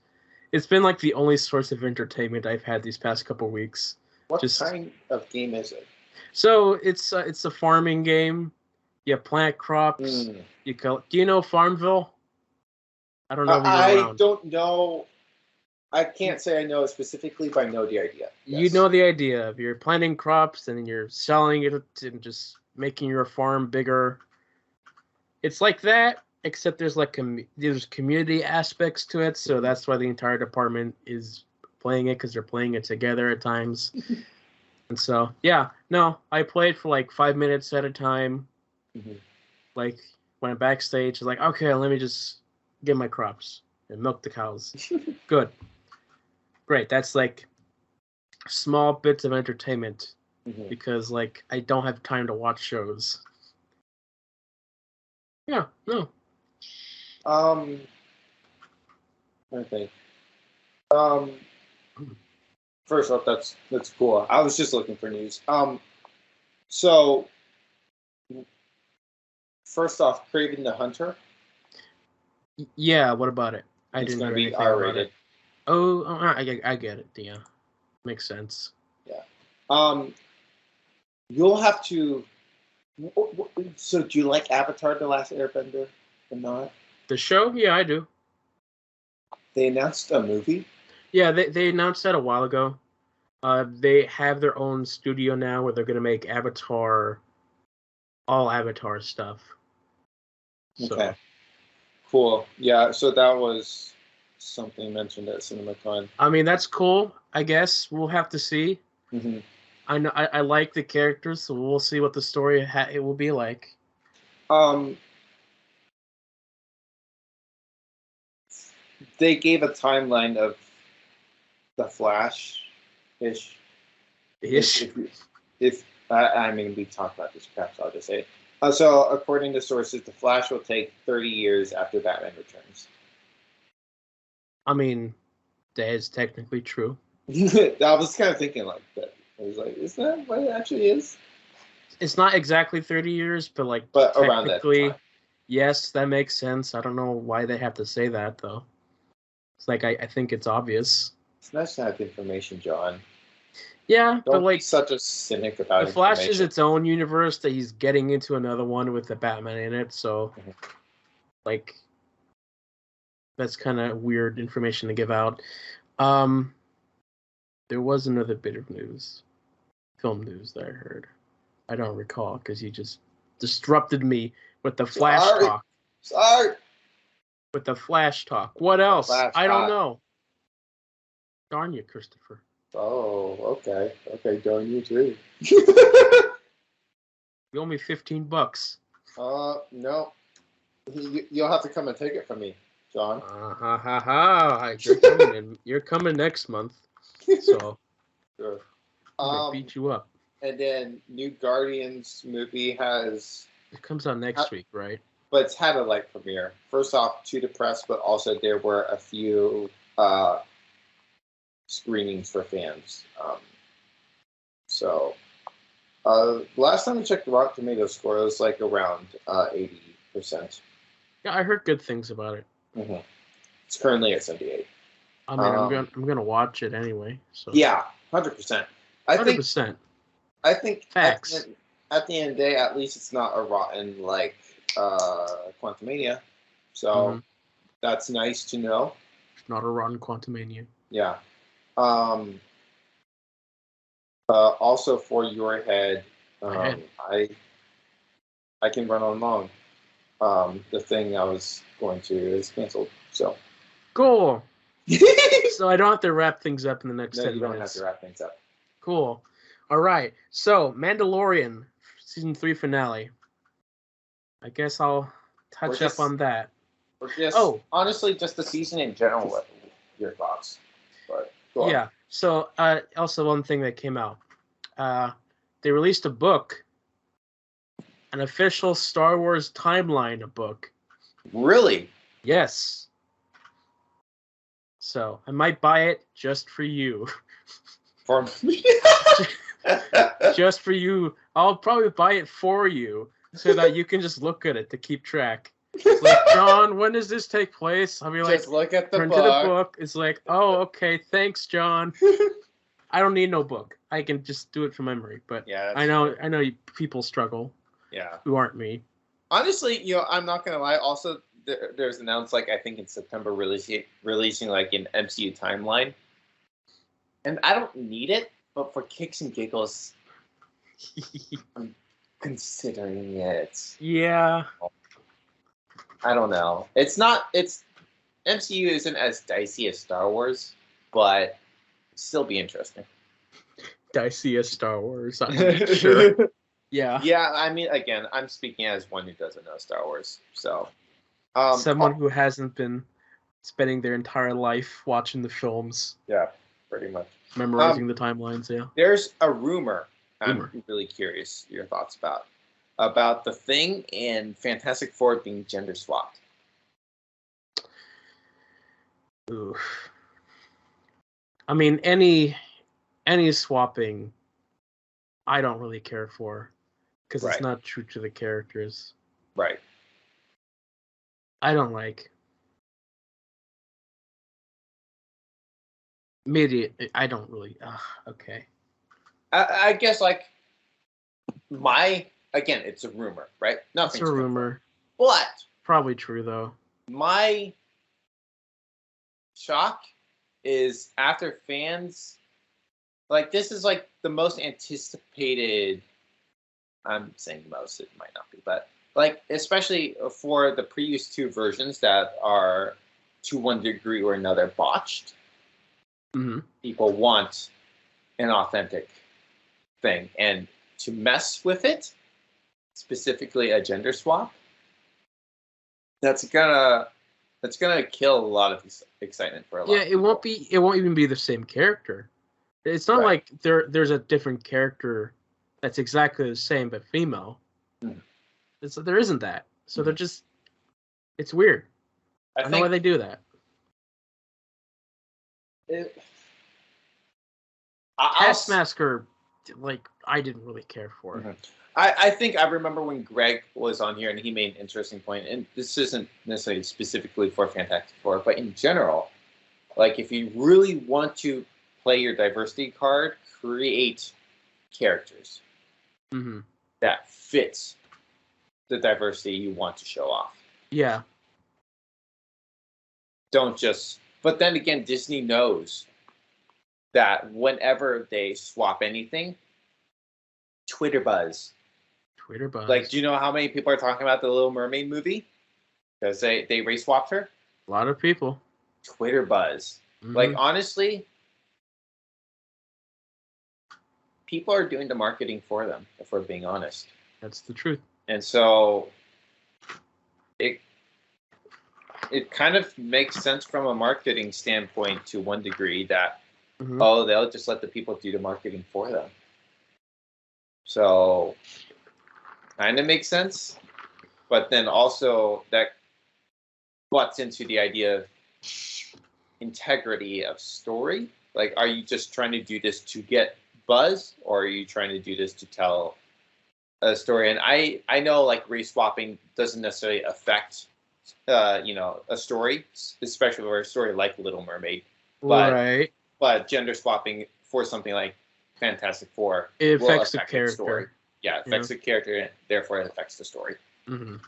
It's been like the only source of entertainment I've had these past couple weeks. What kind of game is it? So it's a farming game. You plant crops. You do you know Farmville? I don't know if you're around. I don't know. I can't say I know it specifically, but I know the idea. Yes. You know the idea of you're planting crops and you're selling it and just making your farm bigger. It's like that, except there's like there's community aspects to it, so that's why the entire department is playing it, because they're playing it together at times. And so yeah, no, I played for like 5 minutes at a time. Like when I'm backstage, it's like, okay, let me just get my crops and milk the cows. Good, great. That's like small bits of entertainment because like I don't have time to watch shows. Yeah, no. I think. First off, that's cool. I was just looking for news. So first off, Craven the Hunter. Yeah, what about it? It's going to be R-rated. Oh, I get it. Yeah, makes sense. Yeah. You'll have to. So, do you like Avatar: The Last Airbender or not? The show? Yeah, I do. They announced a movie. Yeah, they announced that a while ago. They have their own studio now where they're going to make all Avatar stuff. So. Okay. Cool. Yeah, so that was something mentioned at CinemaCon. I mean, that's cool. I guess we'll have to see. I know I like the characters, so we'll see what the story it will be like. They gave a timeline of the Flash-ish. If I mean, we talked about this crap, so I'll just say it. So, according to sources, the Flash will take 30 years after Batman returns. I mean, that is technically true. I was kind of thinking like that. I was like, is that what it actually is? It's not exactly 30 years, but like But around that technically, time. yes, that makes sense. I don't know why they have to say that though. It's like I think it's obvious. It's nice to have information, John. Yeah, but Don't be like such a cynic the about Flash is information. its own universe that he's getting into another one with the Batman in it, so like that's kind of weird information to give out. Um, there was another bit of news, film news that I heard. I don't recall because you just disrupted me with the Flash talk. Sorry. With the Flash talk. What The else? Flash I don't hot. know. Darn you, Christopher. Oh, okay. Okay, darn you too. You owe me $15. No. You'll have to come and take it from me, John. Ha ha ha! You're coming in. You're coming next month, so Sure. I'm gonna beat you up. And then new Guardians movie has. It comes out next week, right? But it's had a light premiere. First off, to the press, but also there were a few screenings for fans. So last time I checked the Rotten Tomatoes score, it was like around 80%. Yeah, I heard good things about it. Mm-hmm. It's currently at 78. I mean, I'm gonna watch it anyway. So yeah, 100%. 100%. I think facts. At the end of the day, at least it's not a rotten like Quantumania. So that's nice to know. It's not a rotten Quantumania. Yeah. Also for your head, I can run on long. The thing I was going to is canceled. So cool. So I don't have to wrap things up in the next 10 minutes. No, you don't have to wrap things up. Cool. All right. So Mandalorian season 3 finale. I guess I'll touch up on that. Or just honestly, just the season in general. What your thoughts? But go on. Yeah. So also one thing that came out, they released a book, an official Star Wars timeline book. Really? Yes. So I might buy it just for you. For me? Just for you. I'll probably buy it for you so that you can just look at it to keep track. It's like, John, when does this take place? I'll be like, just look at the turn book. to the book. It's like, oh, okay, thanks, John. I don't need no book. I can just do it from memory. But yeah, I know people struggle. Yeah. Who aren't me. Honestly, I'm not gonna lie. Also, there's announced like I think in September releasing like an MCU timeline, and I don't need it, but for kicks and giggles, I'm considering it. Yeah. I don't know. It's MCU isn't as dicey as Star Wars, but still be interesting. Dicey as Star Wars, I'm sure. Yeah. Yeah, I mean, again, I'm speaking as one who doesn't know Star Wars, so. Someone who hasn't been spending their entire life watching the films. Yeah, pretty much. Memorizing the timelines, yeah. There's a rumor. I'm really curious your thoughts about the Thing and Fantastic Four being gender swapped. Oof. I mean, any swapping, I don't really care for, because it's not true to the characters. Right. I don't like. I don't really. Okay. I guess like again, it's a rumor, right? Nothing's a rumor. But probably true though. My shock is after fans, like this is like the most anticipated. I'm saying most, it might not be, but like especially for the previous two versions that are to one degree or another botched. Mm-hmm. People want an authentic thing, and to mess with it, specifically a gender swap, that's gonna kill a lot of excitement for a lot. Yeah, it won't even be the same character. It's not like there's a different character that's exactly the same but female. There isn't that. So they're just, it's weird. I don't know why they do that. Taskmaster, like, I didn't really care for. Mm-hmm. I think I remember when Greg was on here and he made an interesting point, and this isn't necessarily specifically for Fantastic Four, but in general, like if you really want to play your diversity card, create characters that fits the diversity you want to show off. Yeah. Don't just... But then again, Disney knows that whenever they swap anything, Twitter buzz. Like, do you know how many people are talking about the Little Mermaid movie? Because they race swapped her? A lot of people. Twitter buzz. Like, honestly, people are doing the marketing for them, if we're being honest. That's the truth. And so it kind of makes sense from a marketing standpoint to one degree that, they'll just let the people do the marketing for them. So kind of makes sense. But then also that butts into the idea of integrity of story. Like, are you just trying to do this to get buzz, or are you trying to do this to tell a story? And I know, like, race swapping doesn't necessarily affect a story, especially for a story like Little Mermaid. But gender swapping for something like Fantastic Four it affects the character. Story. Yeah, it affects the character, and therefore it affects the story. But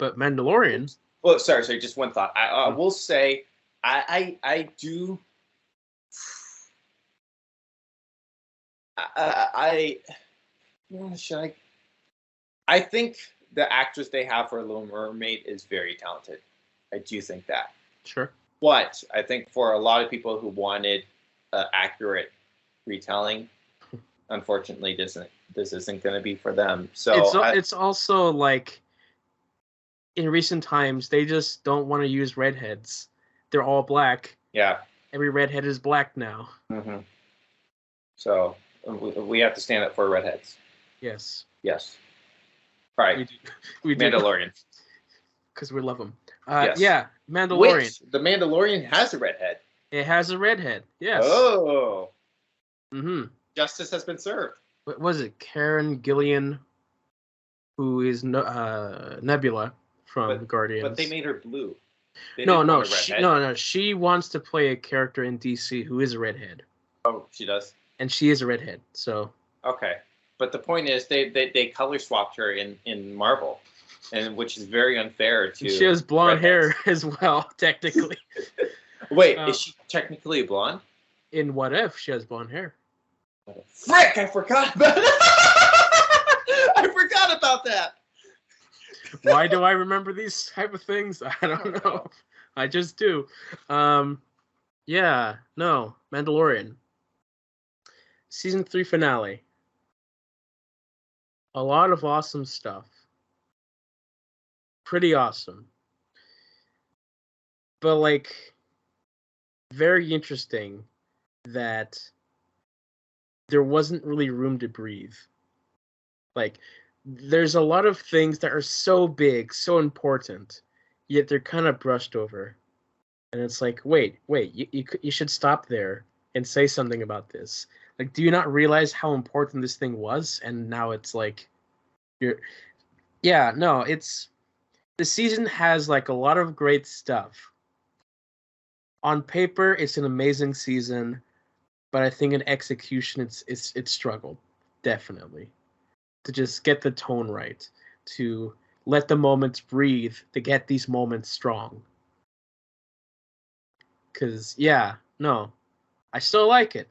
Mandalorian. Well, sorry, just one thought. I will say, I do. I think the actress they have for Little Mermaid is very talented. I do think that. Sure. But I think for a lot of people who wanted accurate retelling, unfortunately, this isn't going to be for them. So it's also like, in recent times, they just don't want to use redheads. They're all black. Yeah. Every redhead is black now. So we have to stand up for redheads. Yes. Yes. All right. We do. Mandalorian. Because we love them. Yes. Yeah, Mandalorian. Which, the Mandalorian has a redhead. It has a redhead. Yes. Oh. Justice has been served. What was it? Karen Gillian, who is Nebula from Guardians. But they made her blue. No. She wants to play a character in DC who is a redhead. Oh, she does? And she is a redhead, so... Okay. But the point is, they color swapped her in Marvel, and which is very unfair to... She has blonde hair as well, technically. Wait, is she technically blonde? In What If, she has blonde hair. Frick! I forgot about that! I forgot about that! Why do I remember these type of things? I don't know. I just do. Yeah, no. Mandalorian. Season 3 finale. A lot of awesome stuff. Pretty awesome. But, like, very interesting that there wasn't really room to breathe. Like, there's a lot of things that are so big, so important, yet they're kind of brushed over. And it's like, wait, you should stop there and say something about this. Like, do you not realize how important this thing was? And now it's like, the season has like a lot of great stuff. On paper, it's an amazing season, but I think in execution, it struggled, definitely, to just get the tone right, to let the moments breathe, to get these moments strong. Because I still like it.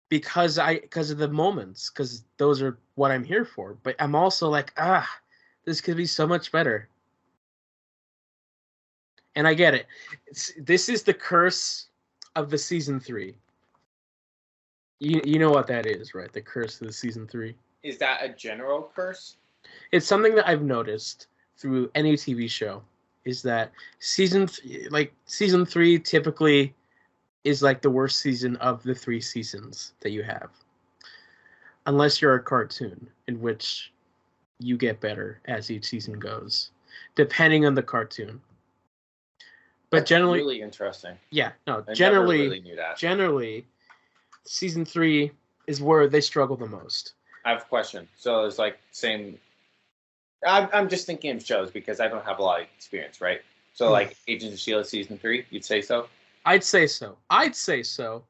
Because of the moments, because those are what I'm here for. But I'm also like, this could be so much better. And I get it. This is the curse of the season 3. You know what that is, right? The curse of the season 3. Is that a general curse? It's something that I've noticed through any TV show. Is that season 3 typically is like the worst season of the 3 seasons that you have. Unless you're a cartoon, in which you get better as each season goes, depending on the cartoon. But That's generally, really interesting. yeah, no, I generally, never really knew that. generally, season 3 is where they struggle the most. I have a question. So it's like same. I'm just thinking of shows because I don't have a lot of experience, right? So like Agents of Shield season 3, you'd say so? I'd say so.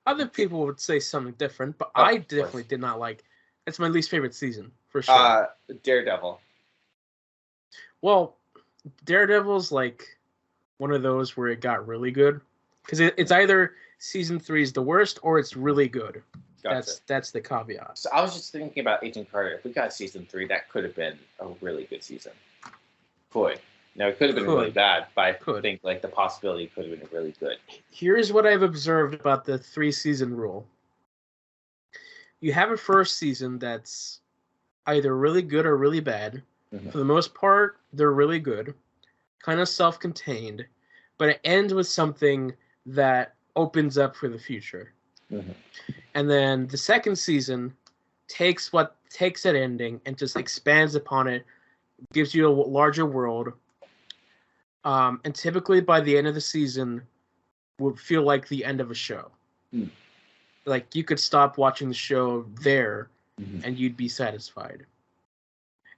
Other people would say something different, but Oh, I of definitely course. did not like. It's my least favorite season for sure. Daredevil. Well, Daredevil's like one of those where it got really good because it's either season 3 is the worst or it's really good. Gotcha. That's the caveat. So I was just thinking about Agent Carter. If we got season 3, that could have been a really good season. Could. Now it could have been really bad, but I think like the possibility could have been really good. Here's what I've observed about the 3-season rule. You have a first season that's either really good or really bad. Mm-hmm. For the most part, they're really good, kind of self-contained, but it ends with something that opens up for the future. Mm-hmm. And then the second season takes that ending and just expands upon it, gives you a larger world. And typically by the end of the season would feel like the end of a show. Mm. Like you could stop watching the show there and you'd be satisfied.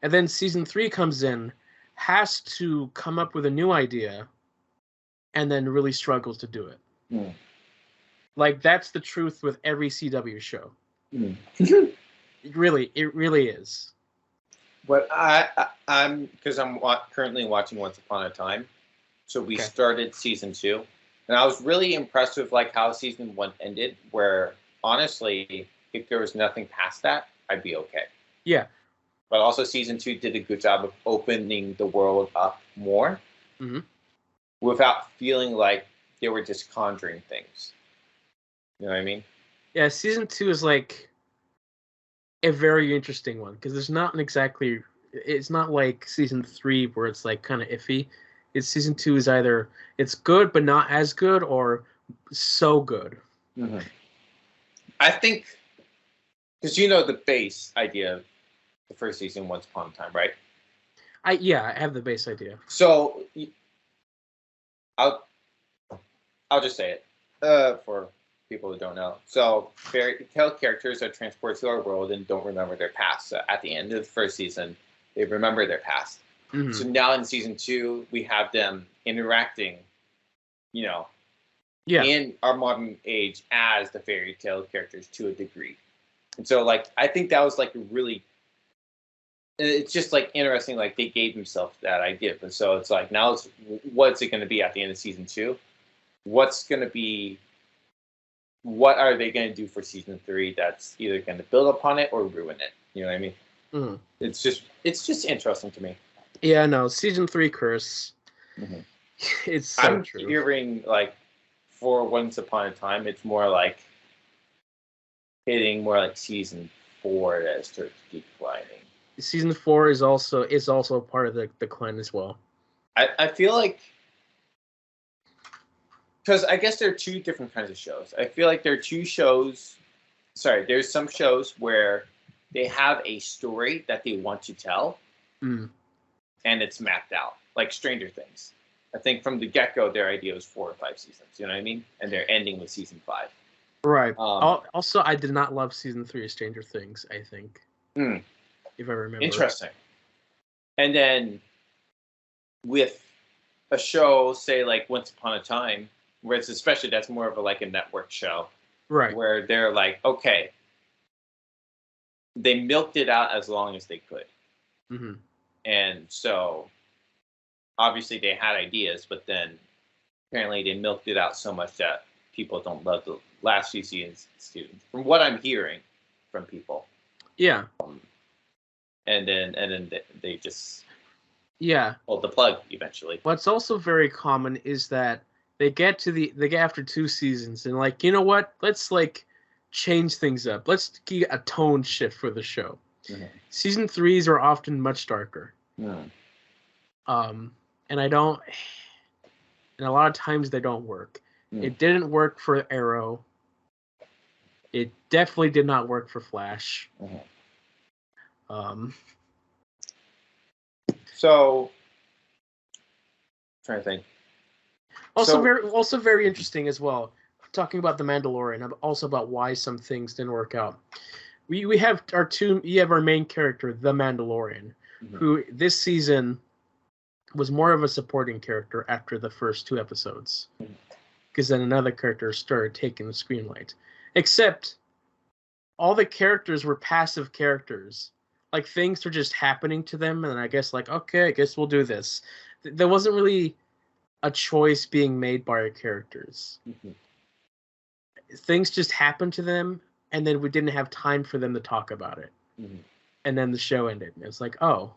And then season 3 comes in, has to come up with a new idea, and then really struggles to do it. Mm. Like that's the truth with every CW show. Mm. It really is. But I'm because I'm currently watching Once Upon a Time, so we started season 2, and I was really impressed with like how season 1 ended. Where honestly, if there was nothing past that, I'd be okay. Yeah. But also, season 2 did a good job of opening the world up more, without feeling like they were just conjuring things. You know what I mean? Yeah, season 2 is like a very interesting one because there's not exactly. It's not like season 3 where it's like kind of iffy. It's season 2 is either it's good but not as good or so good. Mm-hmm. I think because you know the base idea of the first season, Once Upon a Time, right? I have the base idea. So I'll just say it for people who don't know. So fairy tale characters are transported to our world and don't remember their past. So at the end of the first season, they remember their past. Mm-hmm. So now in season 2, we have them interacting, in our modern age as the fairy tale characters to a degree. And so, like, I think that was like a really, it's just like interesting. Like they gave themselves that idea, and so it's like now, what's it going to be at the end of season 2? What are they going to do for season 3 that's either going to build upon it or ruin it? You know what I mean? Mm-hmm. It's just interesting to me. Yeah, no, season 3 curse. Mm-hmm. It's so I'm true. hearing like for Once Upon a Time, it's more like hitting more like season 4 as starts declining. Season 4 is also part of the decline as well. I feel like because I guess there are 2 different kinds of shows. I feel like there are 2 shows. Sorry, there's some shows where they have a story that they want to tell, and it's mapped out, like Stranger Things. I think from the get-go, their idea was 4 or 5 seasons. You know what I mean? And they're ending with season 5. Right. Also, I did not love season 3 of Stranger Things. I think, if I remember. Interesting. And then with a show, say like Once Upon a Time, where it's especially that's more of a network show, right? Where they're like, okay, they milked it out as long as they could, and so obviously they had ideas, but then apparently they milked it out so much that people don't love the last few seasons. From what I'm hearing from people, yeah, and then they just pulled the plug eventually. What's also very common is that they get after 2 seasons and like, you know what? Let's like change things up. Let's get a tone shift for the show. Mm-hmm. Season 3s are often much darker. And a lot of times they don't work. It didn't work for Arrow. It definitely did not work for Flash. So, I'm trying to think. Also, So very interesting as well. Talking about the Mandalorian, also about why some things didn't work out. We have our main character, the Mandalorian, who this season was more of a supporting character after the first 2 episodes, because then another character started taking the screenlight. Except all the characters were passive characters. Like, things were just happening to them, and I guess, like, okay, I guess we'll do this. There wasn't really a choice being made by our characters. Things just happened to them, and then we didn't have time for them to talk about it. And then the show ended. And it's like, oh,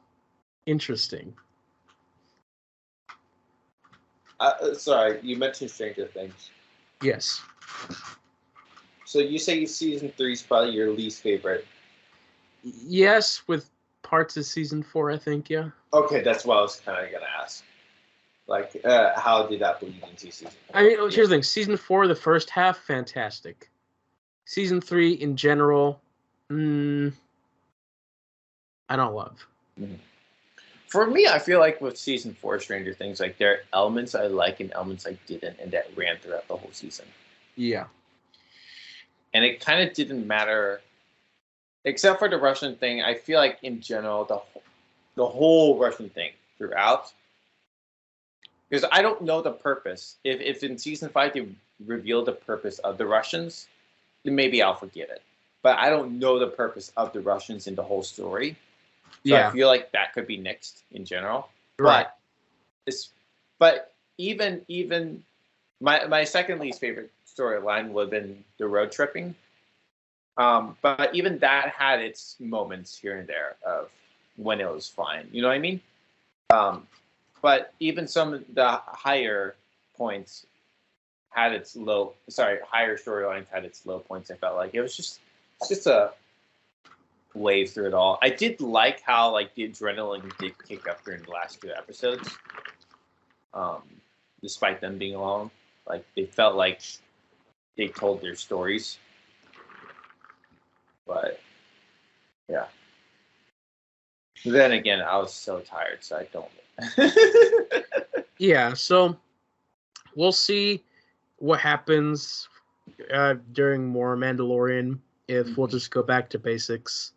interesting. sorry, you mentioned Stranger Things. Yes. So you say season 3 is probably your least favorite. Yes, with parts of season 4, I think, yeah. Okay, that's what I was kind of gonna ask. Like, how did that bleed into season 4? I mean, here's the thing. Season 4, the first half, fantastic. Season 3, in general, I don't love. For me, I feel like with season 4 Stranger Things, like, there are elements I like and elements I didn't, and that ran throughout the whole season. Yeah. And it kind of didn't matter, except for the Russian thing. I feel like in general, the whole Russian thing throughout, because I don't know the purpose. If in season 5 they reveal the purpose of the Russians, then maybe I'll forgive it. But I don't know the purpose of the Russians in the whole story. So I feel like that could be nixed in general. Right. But even my second least favorite storyline would have been the road tripping. But even that had its moments here and there of when it was fine. You know what I mean? But even some of the higher points had its higher storylines had its low points. I felt like it's just a wave through it all. I did like how, like, the adrenaline did kick up during the last 2 episodes. Despite them being long, like, they felt like they told their stories. But yeah. Then again, I was so tired, so I don't. Yeah, so we'll see what happens during more Mandalorian, if we'll just go back to basics.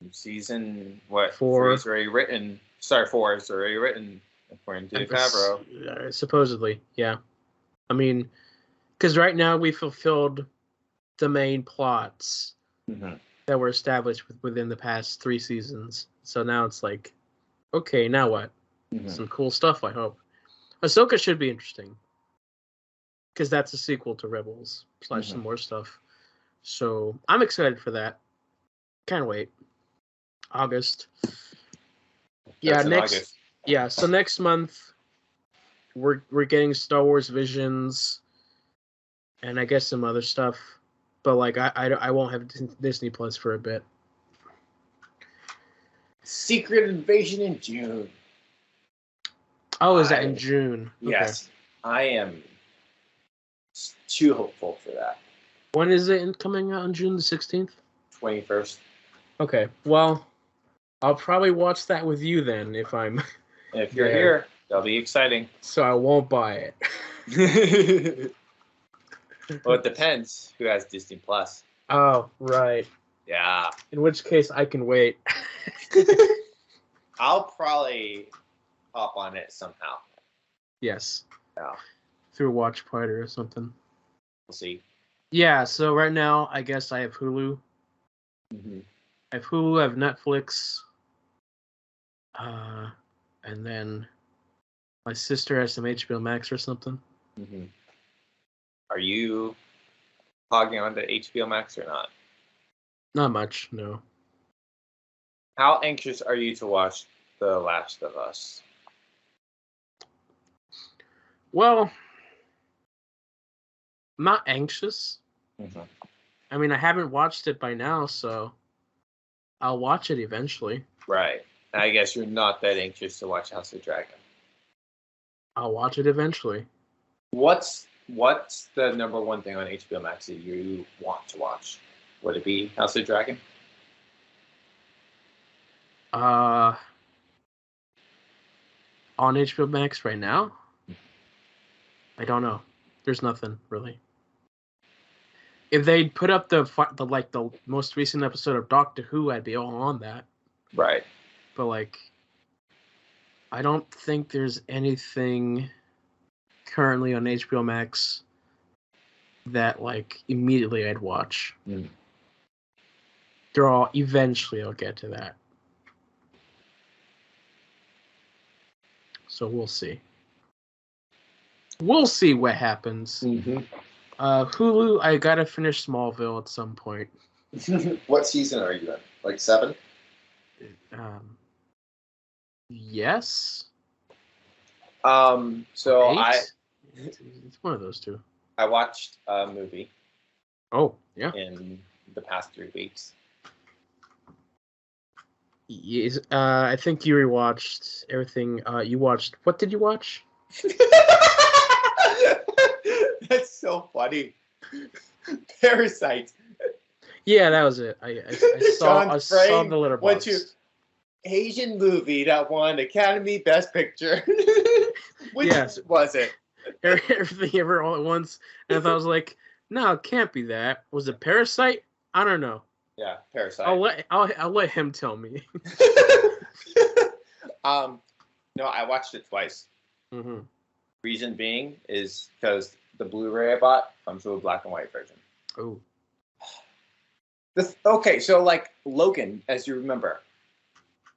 Season, what? 4 is already written. Sorry, 4 is already written, according to Favreau. Supposedly, yeah. I mean, because right now we fulfilled the main plots that were established within the past 3 seasons. So now it's like, okay, now what? Some cool stuff, I hope. Ahsoka should be interesting, because that's a sequel to Rebels / some more stuff. So I'm excited for that. Can't wait. August. Yeah, August. Yeah, so next month we're getting Star Wars Visions, and I guess some other stuff. But, like, I won't have Disney Plus for a bit. Secret Invasion in June. Oh, is that in June? Yes. Okay. I am too hopeful for that. When is it coming out? On June the 16th? 21st. Okay, well, I'll probably watch that with you then, if you're here. That'll be exciting. So I won't buy it. Well, it depends who has Disney Plus. Oh, right. Yeah. In which case, I can wait. I'll probably hop on it somehow. Yes. Yeah. Through Watch Party or something. We'll see. Yeah, so right now, I guess I have Hulu. I have Hulu, I have Netflix. And then my sister has some HBO Max or something. Are you hogging on to HBO Max or not? Not much, no. How anxious are you to watch The Last of Us? Well, I'm not anxious. I mean, I haven't watched it by now, so I'll watch it eventually. Right. I guess you're not that anxious to watch House of Dragon. I'll watch it eventually. What's the number one thing on HBO Max that you want to watch? Would it be House of Dragon? On HBO Max right now? I don't know. There's nothing really. If they'd put up the most recent episode of Doctor Who, I'd be all on that. Right. But like, I don't think there's anything currently on HBO Max that like immediately I'd watch. They're all eventually I'll get to that. So we'll see. We'll see what happens. Hulu, I gotta finish Smallville at some point. What season are you in? Like 7? Yes. So 8? It's one of those two. I watched a movie. Oh, yeah. In the past 3 weeks. Yes, I think you rewatched everything. You watched. What did you watch? That's so funny. Parasite. Yeah, that was it. I saw the letterbox. Went to Asian movie that won Academy Best Picture. Which was it? Everything Ever All at Once. And I thought I was like, no, it can't be that. Was it Parasite? I don't know. Yeah, Parasite. I'll let him tell me. No, I watched it twice. Mm-hmm. Reason being is because the Blu-ray I bought comes with a black and white version. Oh. Okay, so like Logan, as you remember,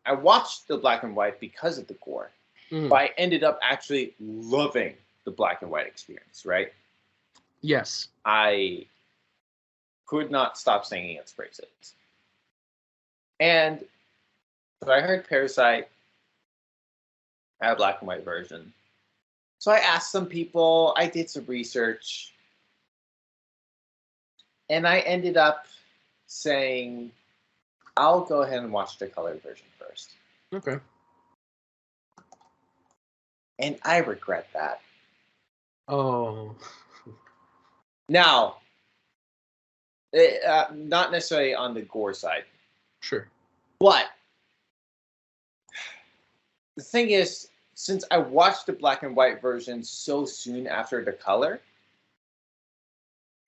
I watched the black and white because of the gore, but I ended up actually loving the black and white experience, right? Yes. I could not stop singing its praises. And so I heard Parasite had a black and white version. So I asked some people, I did some research, and I ended up saying, I'll go ahead and watch the colored version first. Okay. And I regret that. Oh. Now, not necessarily on the gore side. Sure. But the thing is, since I watched the black and white version so soon after the color,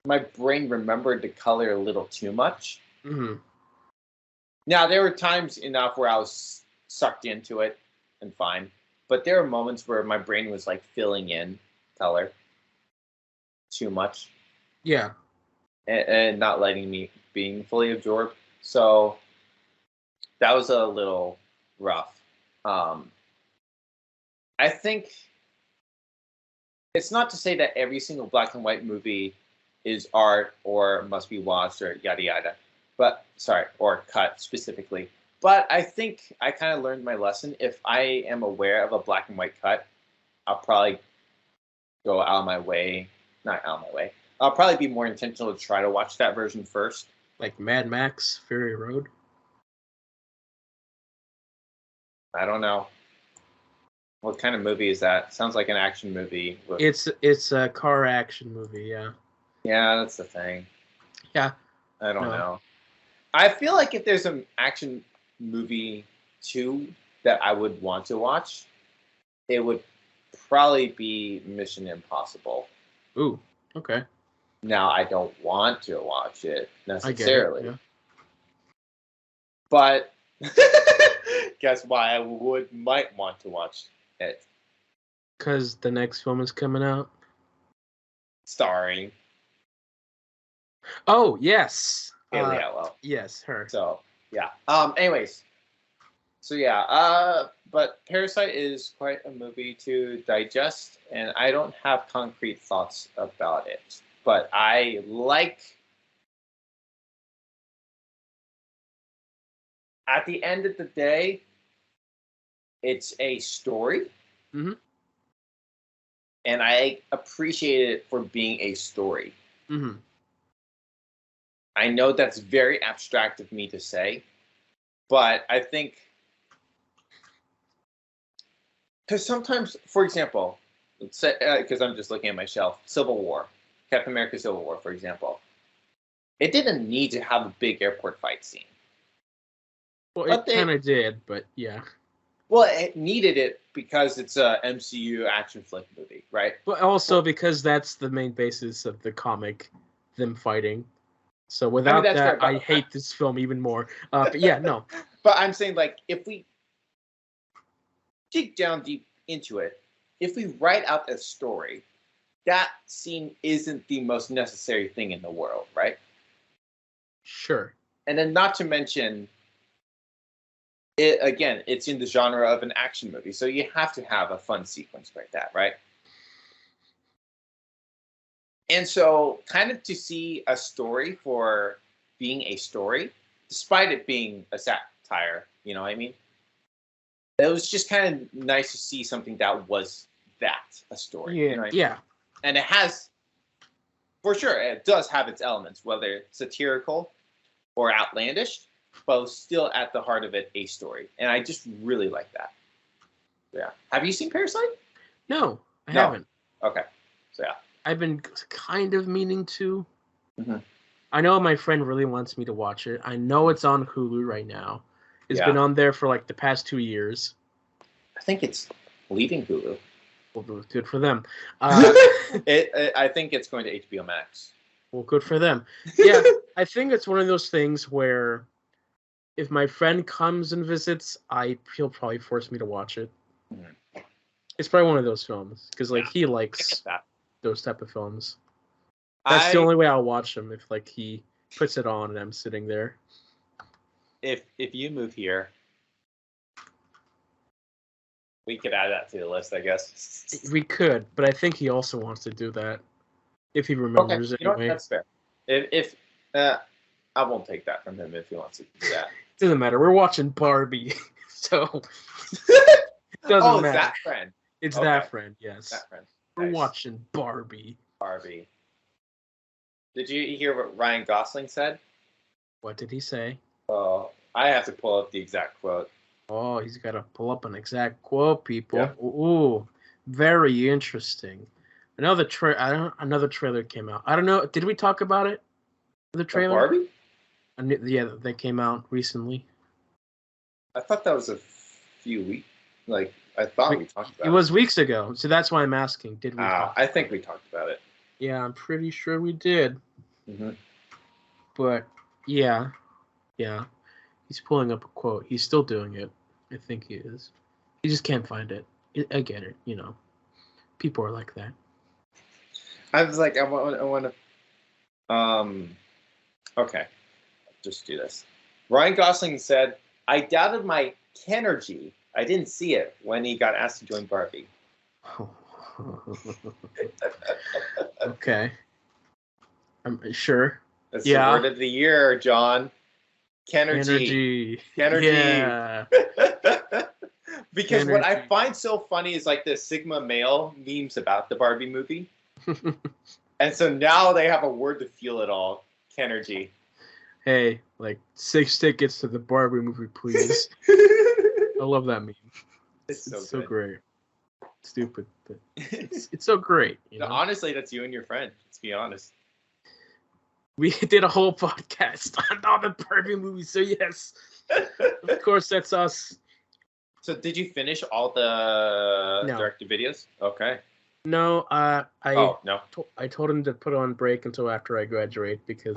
my brain remembered the color a little too much. Mm-hmm. Now, there were times enough where I was sucked into it and fine. But there were moments where my brain was like filling in color too much. Yeah. And not letting me being fully absorbed. So that was a little rough. I think it's not to say that every single black and white movie is art or must be watched or yada yada, or cut specifically. But I think I kind of learned my lesson. If I am aware of a black and white cut, I'll probably go out of my way. Not out of my way. I'll probably be more intentional to try to watch that version first. Like Mad Max, Fury Road? I don't know. What kind of movie is that? Sounds like an action movie. It's a car action movie, yeah. Yeah, that's the thing. Yeah. I don't know. I feel like if there's an action movie too that I would want to watch, it would probably be Mission Impossible. Ooh, okay. Now, I don't want to watch it necessarily. I get it, yeah. But guess why I might want to watch it? Because the next film is coming out. Starring. Oh, yes. Haley Atwell. Yes, her. So, yeah. Anyways. So, yeah. But Parasite is quite a movie to digest, and I don't have concrete thoughts about it. But I like... At the end of the day, it's a story. Mm-hmm. And I appreciate it for being a story. Mm-hmm. I know that's very abstract of me to say, but I think... Because sometimes, for example, let's say, because I'm just looking at my shelf, Civil War, Captain America Civil War, for example. It didn't need to have a big airport fight scene. Well, it kind of did, but yeah. Well, it needed it because it's a MCU action flick movie, right? But also because that's the main basis of the comic, them fighting. So without that's that, fair, I hate this film even more. But yeah, no. But I'm saying, like, if we dig down deep into it, if we write out a story, that scene isn't the most necessary thing in the world, right? Sure. And then not to mention, it again, it's in the genre of an action movie, so you have to have a fun sequence like that, right? And so kind of to see a story for being a story, despite it being a satire, you know what I mean? It was just kind of nice to see something that was a story. Yeah, You know what I mean? yeah. And it has, for sure, it does have its elements, whether it's satirical or outlandish, but it's still at the heart of it a story. And I just really like that. Yeah. Have you seen Parasite? No, I haven't. Okay. So yeah. I've been kind of meaning to. Mm-hmm. I know my friend really wants me to watch it. I know it's on Hulu right now. It's Yeah. been on there for like the past 2 years. I think it's leaving Hulu. Well, good for them. I think it's going to HBO Max. Well, good for them. Yeah, I think it's one of those things where if my friend comes and visits, he'll probably force me to watch it. Mm-hmm. It's probably one of those films because like he I likes get that. those type of films. That's the only way I'll watch them if like he puts it on and I'm sitting there. If you move here, we could add that to the list, I guess. We could, but I think he also wants to do that if he remembers Okay, you know what? anyway. That's fair. If I won't take that from him if he wants to do that. Doesn't matter. We're watching Barbie, so doesn't matter. It's that friend. It's Okay. that friend. Yes, That friend. we're Nice. watching Barbie. Barbie. Did you hear what Ryan Gosling said? What did he say? Oh, I have to pull up the exact quote. Oh, he's got to pull up an exact quote, people. Yeah. Ooh, very interesting. Another trailer came out. I don't know. Did we talk about it? The trailer? Barbie? Yeah, they came out recently. I thought that was a few weeks. Like I thought we talked about it. It was weeks ago, so that's why I'm asking. Did we? I think we talked about it. Yeah, I'm pretty sure we did. Mm-hmm. But yeah, he's pulling up a quote. He's still doing it. I think he is. He just can't find it. I get it. You know, people are like that. I was like, I want to. Okay, just do this. Ryan Gosling said, "I doubted my Kenergy. I didn't see it when he got asked to join Barbie." Okay. I'm sure. That's the word of the year, John. Kenergy. Yeah. Because Kenergy. what I find so funny is like the Sigma male memes about the Barbie movie. And so now they have a word to feel it all. Kenergy. Hey, like 6 tickets to the Barbie movie, please. I love that meme. It's so good. great. Stupid, but it's so great. You know? Honestly, that's you and your friend. Let's be honest. We did a whole podcast on the Barbie movie, so yes, of course that's us. So did you finish all the No. directed videos? Okay. No, no. I told him to put it on break until after I graduate because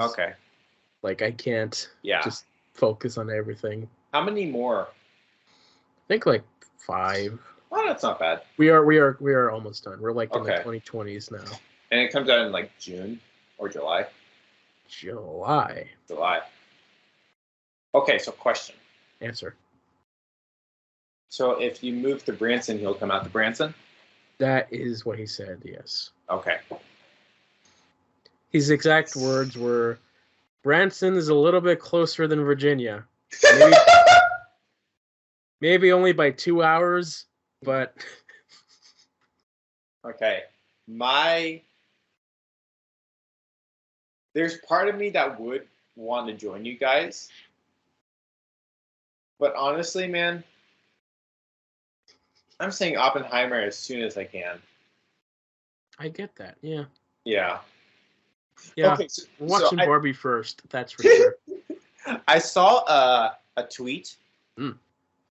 like I can't just focus on everything. How many more? I think like 5. Oh, that's not bad. We are almost done. We're like in the 2020s now. And it comes out in like June or July. July. Okay, so question. Answer. So if you move to Branson, he'll come out to Branson? That is what he said, yes. Okay. His exact words were, Branson is a little bit closer than Virginia. Maybe only by 2 hours, but... Okay. There's part of me that would want to join you guys. But honestly, man, I'm saying Oppenheimer as soon as I can. I get that, yeah. Yeah. Yeah, okay, we're watching Barbie first, that's for sure. I saw a tweet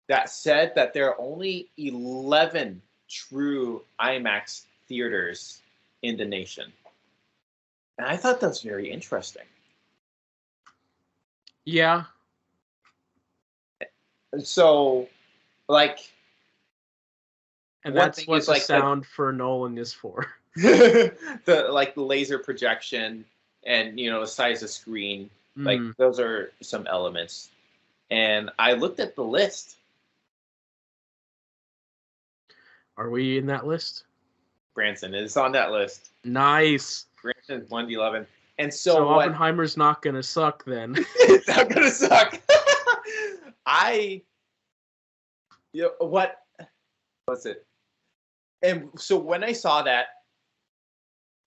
that said that there are only 11 true IMAX theaters in the nation. And I thought that was very interesting. Yeah. So, like, And one that's thing what is the like sound for Nolan is for. the laser projection and the size of screen, like those are some elements. And I looked at the list. Are we in that list? Branson is on that list. Nice. Branson's 1 to 11. And so Oppenheimer's not gonna suck then. It's not gonna suck. What was it? And so when I saw that,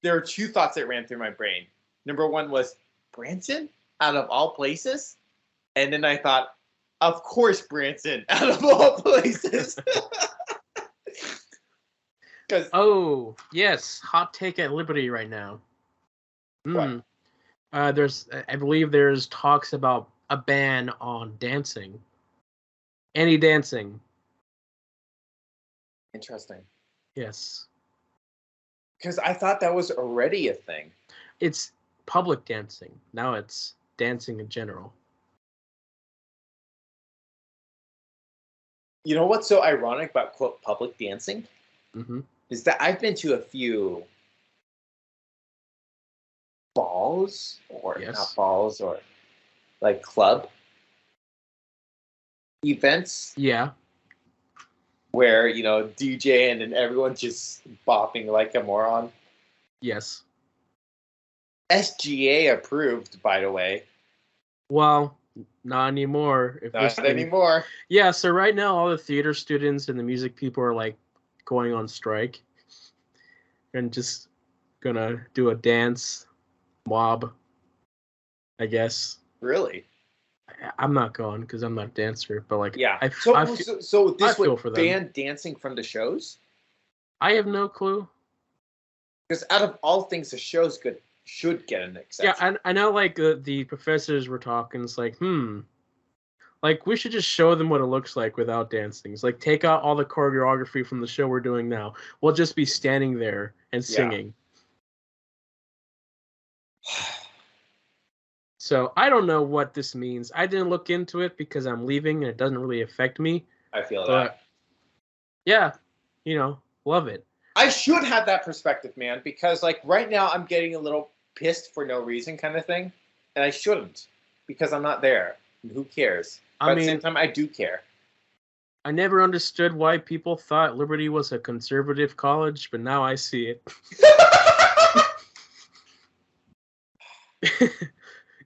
there were two thoughts that ran through my brain. Number one was Branson, out of all places, and then I thought, of course, Branson, out of all places. Oh yes, hot take at Liberty right now. What? I believe there's talks about a ban on dancing. Any dancing. Interesting. Yes. Because I thought that was already a thing. It's public dancing. Now it's dancing in general. You know what's so ironic about, quote, public dancing? Mm-hmm. Is that I've been to a few balls, or not balls, or like club events. Yeah. Where, DJ and then everyone's just bopping like a moron. Yes. SGA approved, by the way. Well, not anymore. Not anymore. Yeah, so right now all the theater students and the music people are like going on strike. And just gonna do a dance mob, I guess. Really? I'm not going because I'm not a dancer, but like, yeah. So this would ban dancing from the shows? I have no clue. Because out of all things, the shows should get an exception. Yeah, I know. Like the professors were talking. It's like, like we should just show them what it looks like without dancing. It's like take out all the choreography from the show we're doing now. We'll just be standing there and singing. Yeah. So I don't know what this means. I didn't look into it because I'm leaving and it doesn't really affect me. I feel that. Yeah, love it. I should have that perspective, man, because like right now I'm getting a little pissed for no reason kind of thing. And I shouldn't because I'm not there. And who cares? But at the same time, I do care. I never understood why people thought Liberty was a conservative college, but now I see it.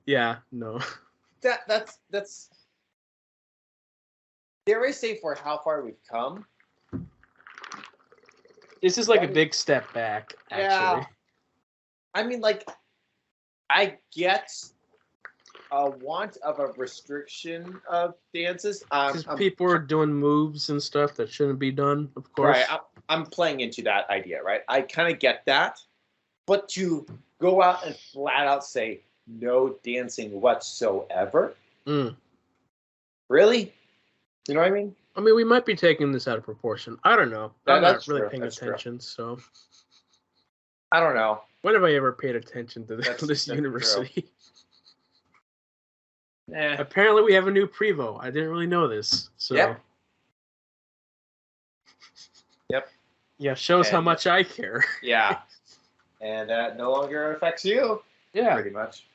Yeah, no. That's dare I say for how far we've come. This is like a big step back, actually. Yeah. I mean, like, I get a want of a restriction of dances. Because people are doing moves and stuff that shouldn't be done, of course. Right, I'm playing into that idea, right? I kind of get that. But to go out and flat out say, no dancing whatsoever? Really? You know what I mean? I mean, we might be taking this out of proportion. I don't know. I'm not really paying attention, so. I don't know. When have I ever paid attention to this university? Apparently, we have a new Prevo. I didn't really know this. So. Yep. Yeah, shows how much I care. Yeah. And that no longer affects you. Yeah. Pretty much.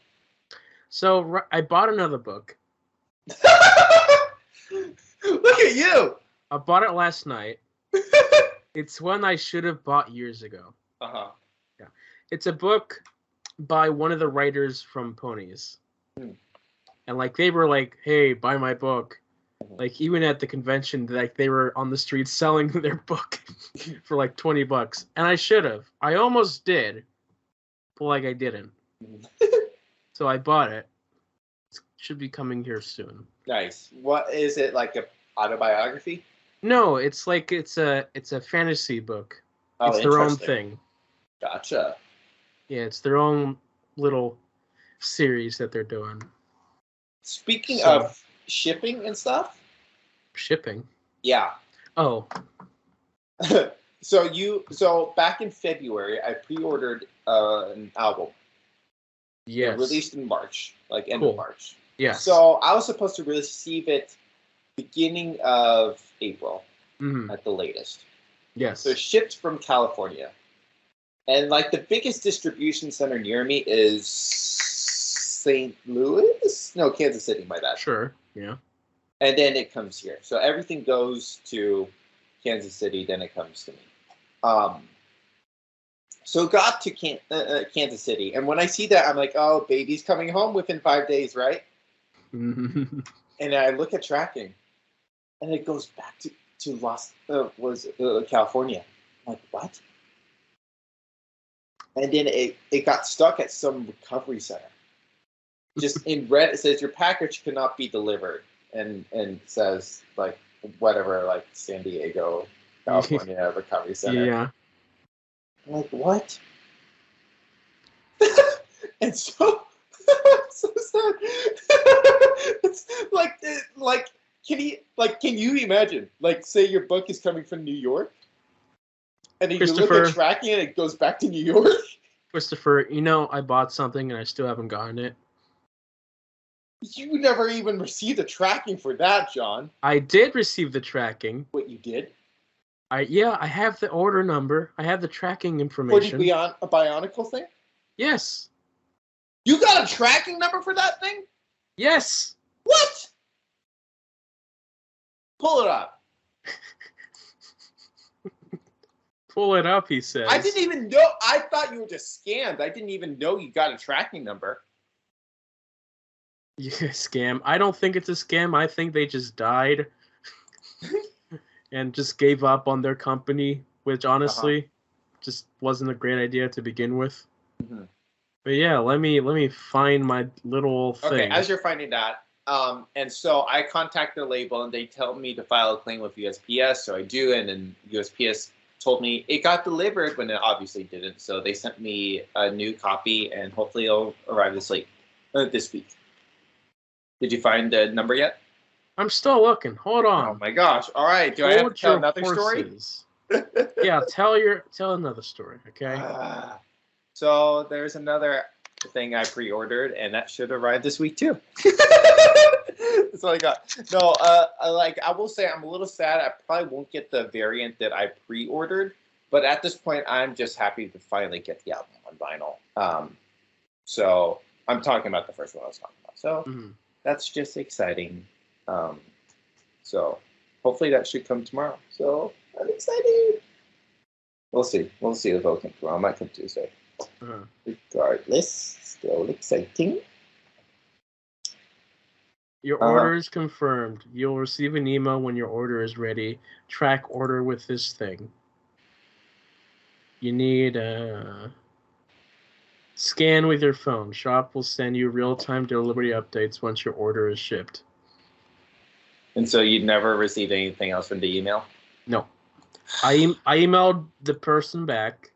So I bought another book. Look at you! I bought it last night. It's one I should have bought years ago. Uh-huh. Yeah. It's a book by one of the writers from Ponies. And like they were like, hey, buy my book. Like even at the convention, like they were on the street selling their book for like $20. And I should have. I almost did. But like I didn't. So I bought it. It should be coming here soon. Nice. What is it, like a autobiography? No, it's like it's a fantasy book. Oh, it's their own thing. Gotcha. Yeah, it's their own little series that they're doing. Speaking of shipping and stuff, Shipping. Yeah. Oh. So back in February, I pre-ordered an album. Yes. It released in March, like end Cool. of March. Yes. So I was supposed to receive it beginning of April at the latest. Yes. So shipped from California. And like the biggest distribution center near me is St. Louis? No, Kansas City, my bad. Sure, yeah. And then it comes here. So everything goes to Kansas City, then it comes to me. So it got to Kansas City. And when I see that, I'm like, oh, baby's coming home within 5 days, right? And I look at tracking, and it goes back to California. I'm like, what? And then it got stuck at some recovery center. Just in red, it says your package cannot be delivered, and says like whatever, like San Diego, California recovery center. Yeah. I'm like, what? And so so sad. It's like can you imagine? Like, say your book is coming from New York, and then you look at tracking and it goes back to New York. Christopher, I bought something and I still haven't gotten it. You never even received a tracking for that, John. I did receive the tracking. What, you did? I have the order number. I have the tracking For information. the a Bionicle thing? Yes. You got a tracking number for that thing? Yes. What? Pull it up. Pull it up, he says. I didn't even know. I thought you were just scammed. I didn't even know you got a tracking number. Yeah, scam. I don't think it's a scam. I think they just died and just gave up on their company, which honestly just wasn't a great idea to begin with. Mm-hmm. But yeah, let me find my little thing. Okay, as you're finding that, and so I contact the label and they tell me to file a claim with USPS, so I do, and then USPS told me it got delivered when it obviously didn't, so they sent me a new copy and hopefully it'll arrive this week. Did you find the number yet? I'm still looking. Hold on. Oh my gosh! All right, do I have to tell another story? Yeah, tell another story. Okay. So there's another thing I pre-ordered, and that should arrive this week too. That's all I got. No, I will say I'm a little sad. I probably won't get the variant that I pre-ordered, but at this point, I'm just happy to finally get the album on vinyl. So I'm talking about the first one I was talking about. So that's just exciting. So hopefully that should come tomorrow. So I'm excited. We'll see. We'll see if it'll come tomorrow. It might come Tuesday. Regardless, still exciting. Your order is confirmed. You'll receive an email when your order is ready. Track order with this thing. You need scan with your phone. Shop will send you real-time delivery updates once your order is shipped. And so you'd never received anything else from the email? No. I emailed the person back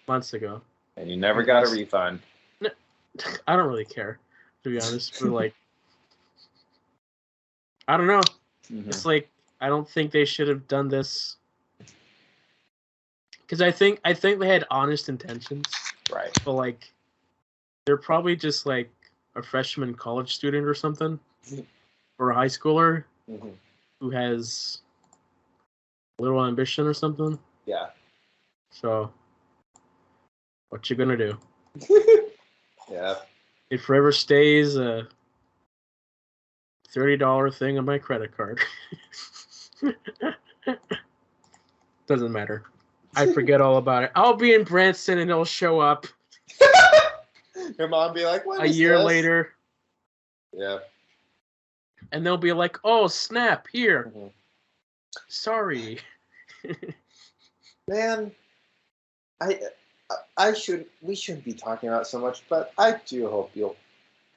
months ago. And you never got a refund? No, I don't really care, to be honest. But like, I don't know. It's like, I don't think they should have done this. Because I think they had honest intentions. Right. But like, they're probably just like a freshman college student or something. Or a high schooler who has a little ambition or something. Yeah. So, what you gonna do? Yeah. It forever stays a $30 thing on my credit card. Doesn't matter. I forget all about it. I'll be in Branson and it'll show up. Your mom be like, what a year later. Yeah. And they'll be like, oh, snap, here. Sorry. Man, we shouldn't be talking about it so much, but I do hope you'll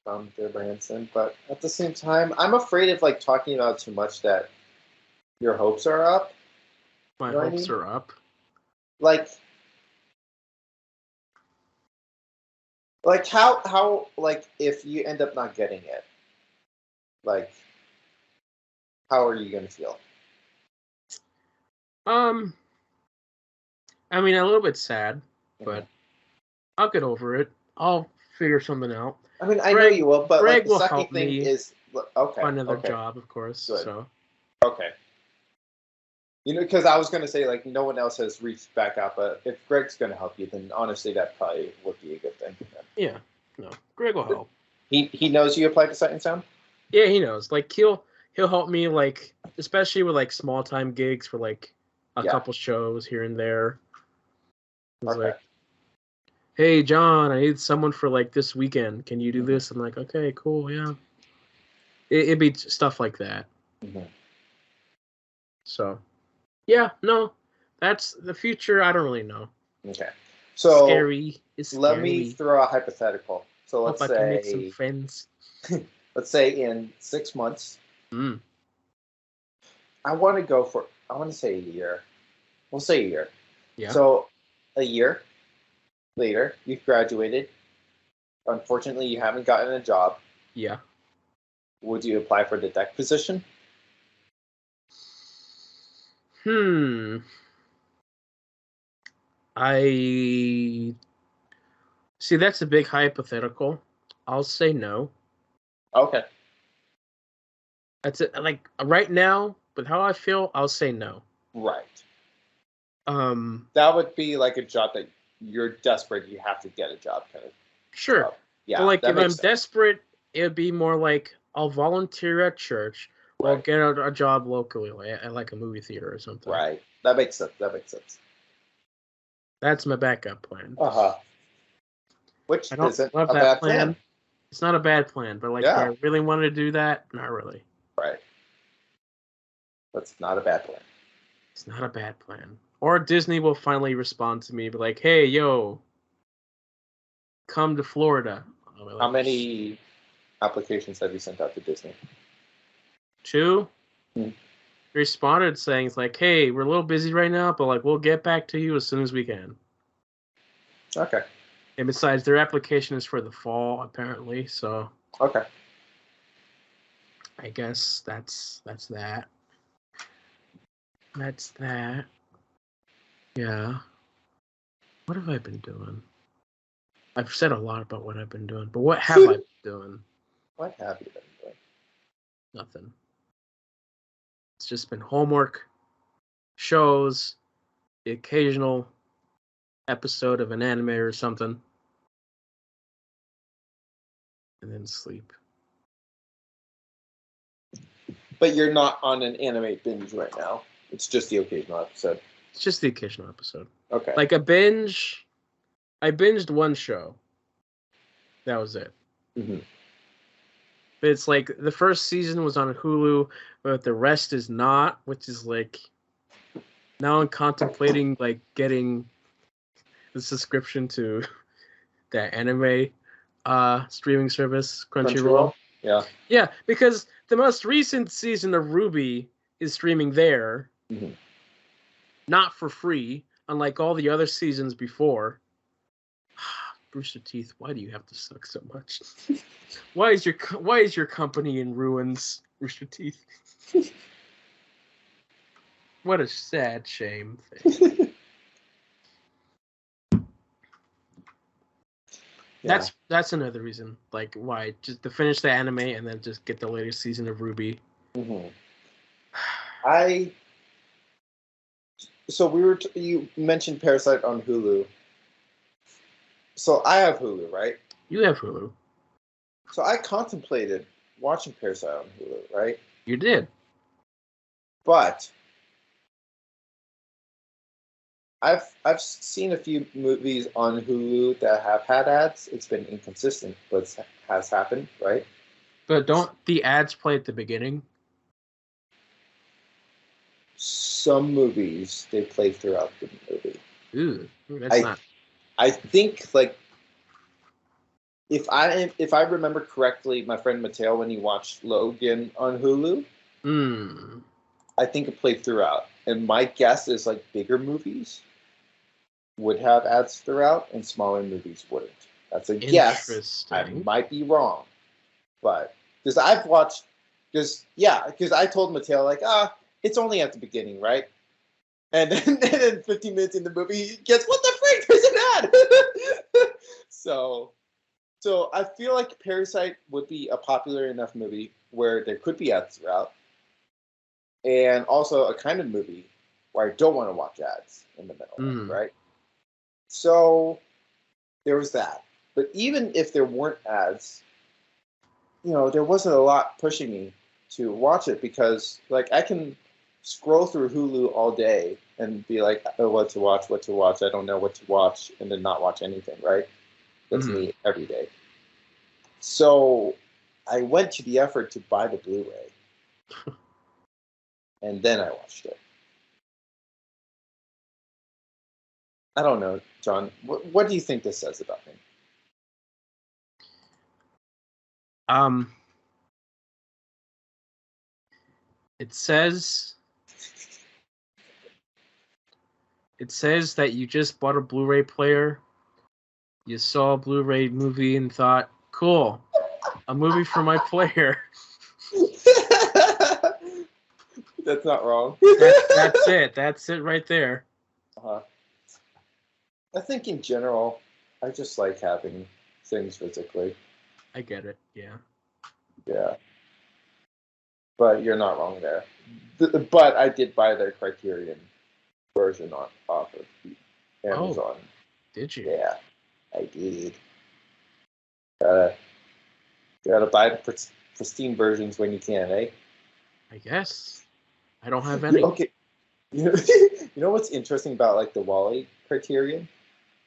come to Branson. But at the same time, I'm afraid of like talking about it too much that your hopes are up. My hopes are up. Like how like if you end up not getting it, like how are you going to feel? I mean, a little bit sad, but I'll get over it. I'll figure something out. I mean, I know you will, but Greg like the will sucking help thing me is okay. find another Okay. job, of course. Good. So Okay. You know, because I was going to say, like, no one else has reached back out, but if Greg's going to help you, then honestly, that probably would be a good thing. yeah, no, Greg will help. He knows you applied to Sight and Sound? Yeah, he knows. Like he'll help me, like especially with like small time gigs for like a couple shows here and there. He's like, hey John, I need someone for like this weekend. Can you do this? I'm like, okay, cool, yeah. It'd be stuff like that. So, yeah, no, that's the future. I don't really know. Okay, so scary. It's scary. Let me throw a hypothetical. So let's Hope I can make some friends. Let's say in 6 months. I want to say a year. We'll say a year. Yeah. So a year later, you've graduated. Unfortunately, you haven't gotten a job. Yeah. Would you apply for the deck position? I see. That's a big hypothetical. I'll say no. Okay. That's it. Like right now, with how I feel, I'll say no. Right. That would be like a job that you're desperate. You have to get a job, kind of. Sure. Job. Yeah. But like if I'm desperate, it'd be more like I'll volunteer at church or I'll get a job locally, like a movie theater or something. Right. That makes sense. That's my backup plan. Which I don't isn't love a that bad plan. It's not a bad plan, but like, do I really want to do that? Not really. Right. That's not a bad plan. It's not a bad plan. Or Disney will finally respond to me, be like, "Hey, yo, come to Florida." Like, how many applications have you sent out to Disney? 2. Responded saying, "It's like, hey, we're a little busy right now, but like, we'll get back to you as soon as we can." Okay. And besides, their application is for the fall, apparently. So. Okay. I guess that's that. That's that. Yeah. What have I been doing? I've said a lot about what I've been doing, but what have I been doing? What have you been doing? Nothing. It's just been homework, shows, the occasional episode of an anime or something, and then sleep. But you're not on an anime binge right now. It's just the occasional episode. It's just the occasional episode. Okay. Like a binge. I binged one show. That was it. But it's like the first season was on Hulu, but the rest is not, which is like now I'm contemplating like getting the subscription to that anime streaming service, Crunchyroll. Yeah. Yeah, because the most recent season of Ruby is streaming there, not for free, unlike all the other seasons before. Rooster Teeth, why do you have to suck so much? Why is your company in ruins, Rooster Teeth? What a sad shame thing. That's another reason, like why just to finish the anime and then just get the latest season of Ruby. So you mentioned Parasite on Hulu. So I have Hulu, right? You have Hulu. So I contemplated watching Parasite on Hulu, right? You did. But I've seen a few movies on Hulu that have had ads. It's been inconsistent, but it has happened, right? But don't the ads play at the beginning? Some movies they play throughout the movie. Ooh, that's not. I think like if I remember correctly, my friend Mateo, when he watched Logan on Hulu, I think it played throughout. And my guess is like bigger movies would have ads throughout, and smaller movies wouldn't. That's a guess. I might be wrong, but because I've watched Because I told Mateo, like, it's only at the beginning, right? And then 15 minutes in the movie, he gets, what the frick? There's an ad! So I feel like Parasite would be a popular enough movie where there could be ads throughout. And also a kind of movie where I don't want to watch ads in the middle, right? So there was that. But even if there weren't ads, there wasn't a lot pushing me to watch it because, like, I can scroll through Hulu all day and be like, oh, what to watch. I don't know what to watch, and then not watch anything, right? That's me every day. So I went to the effort to buy the Blu-ray. And then I watched it. I don't know, John. What do you think this says about me? It says that you just bought a Blu-ray player. You saw a Blu-ray movie and thought, cool, a movie for my player. That's not wrong. That's it. That's it right there. I think in general, I just like having things physically. I get it. Yeah. Yeah. But you're not wrong there. But I did buy the Criterion version off of Amazon. Oh, did you? Yeah, I did. Gotta buy the pristine versions when you can, eh? I guess. I don't have any. Okay. You know what's interesting about like the Wall-E Criterion?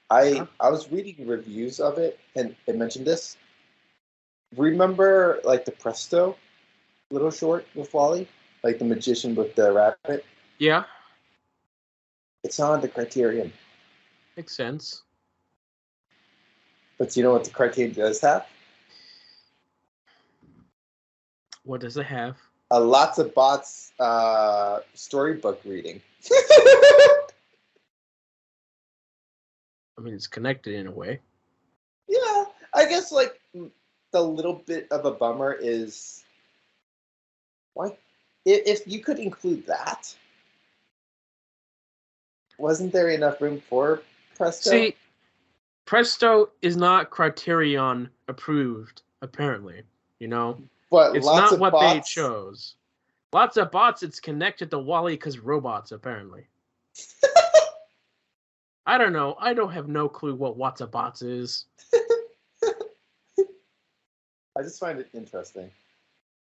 I was reading reviews of it and it mentioned this. Remember like the Presto little short with Wall-E? Like the magician with the rabbit? Yeah. It's on the Criterion. Makes sense. But you know what the Criterion does have? What does it have? Lots of bots storybook reading. I mean, it's connected in a way. Yeah, I guess like the little bit of a bummer is, why, if you could include that, wasn't there enough room for Presto? See, Presto is not Criterion approved, apparently. But it's lots not of what bots. they chose. Lots of bots. It's connected to Wall-E because robots, apparently. I don't know. I don't have no clue what What's-a-Bots is. I just find it interesting.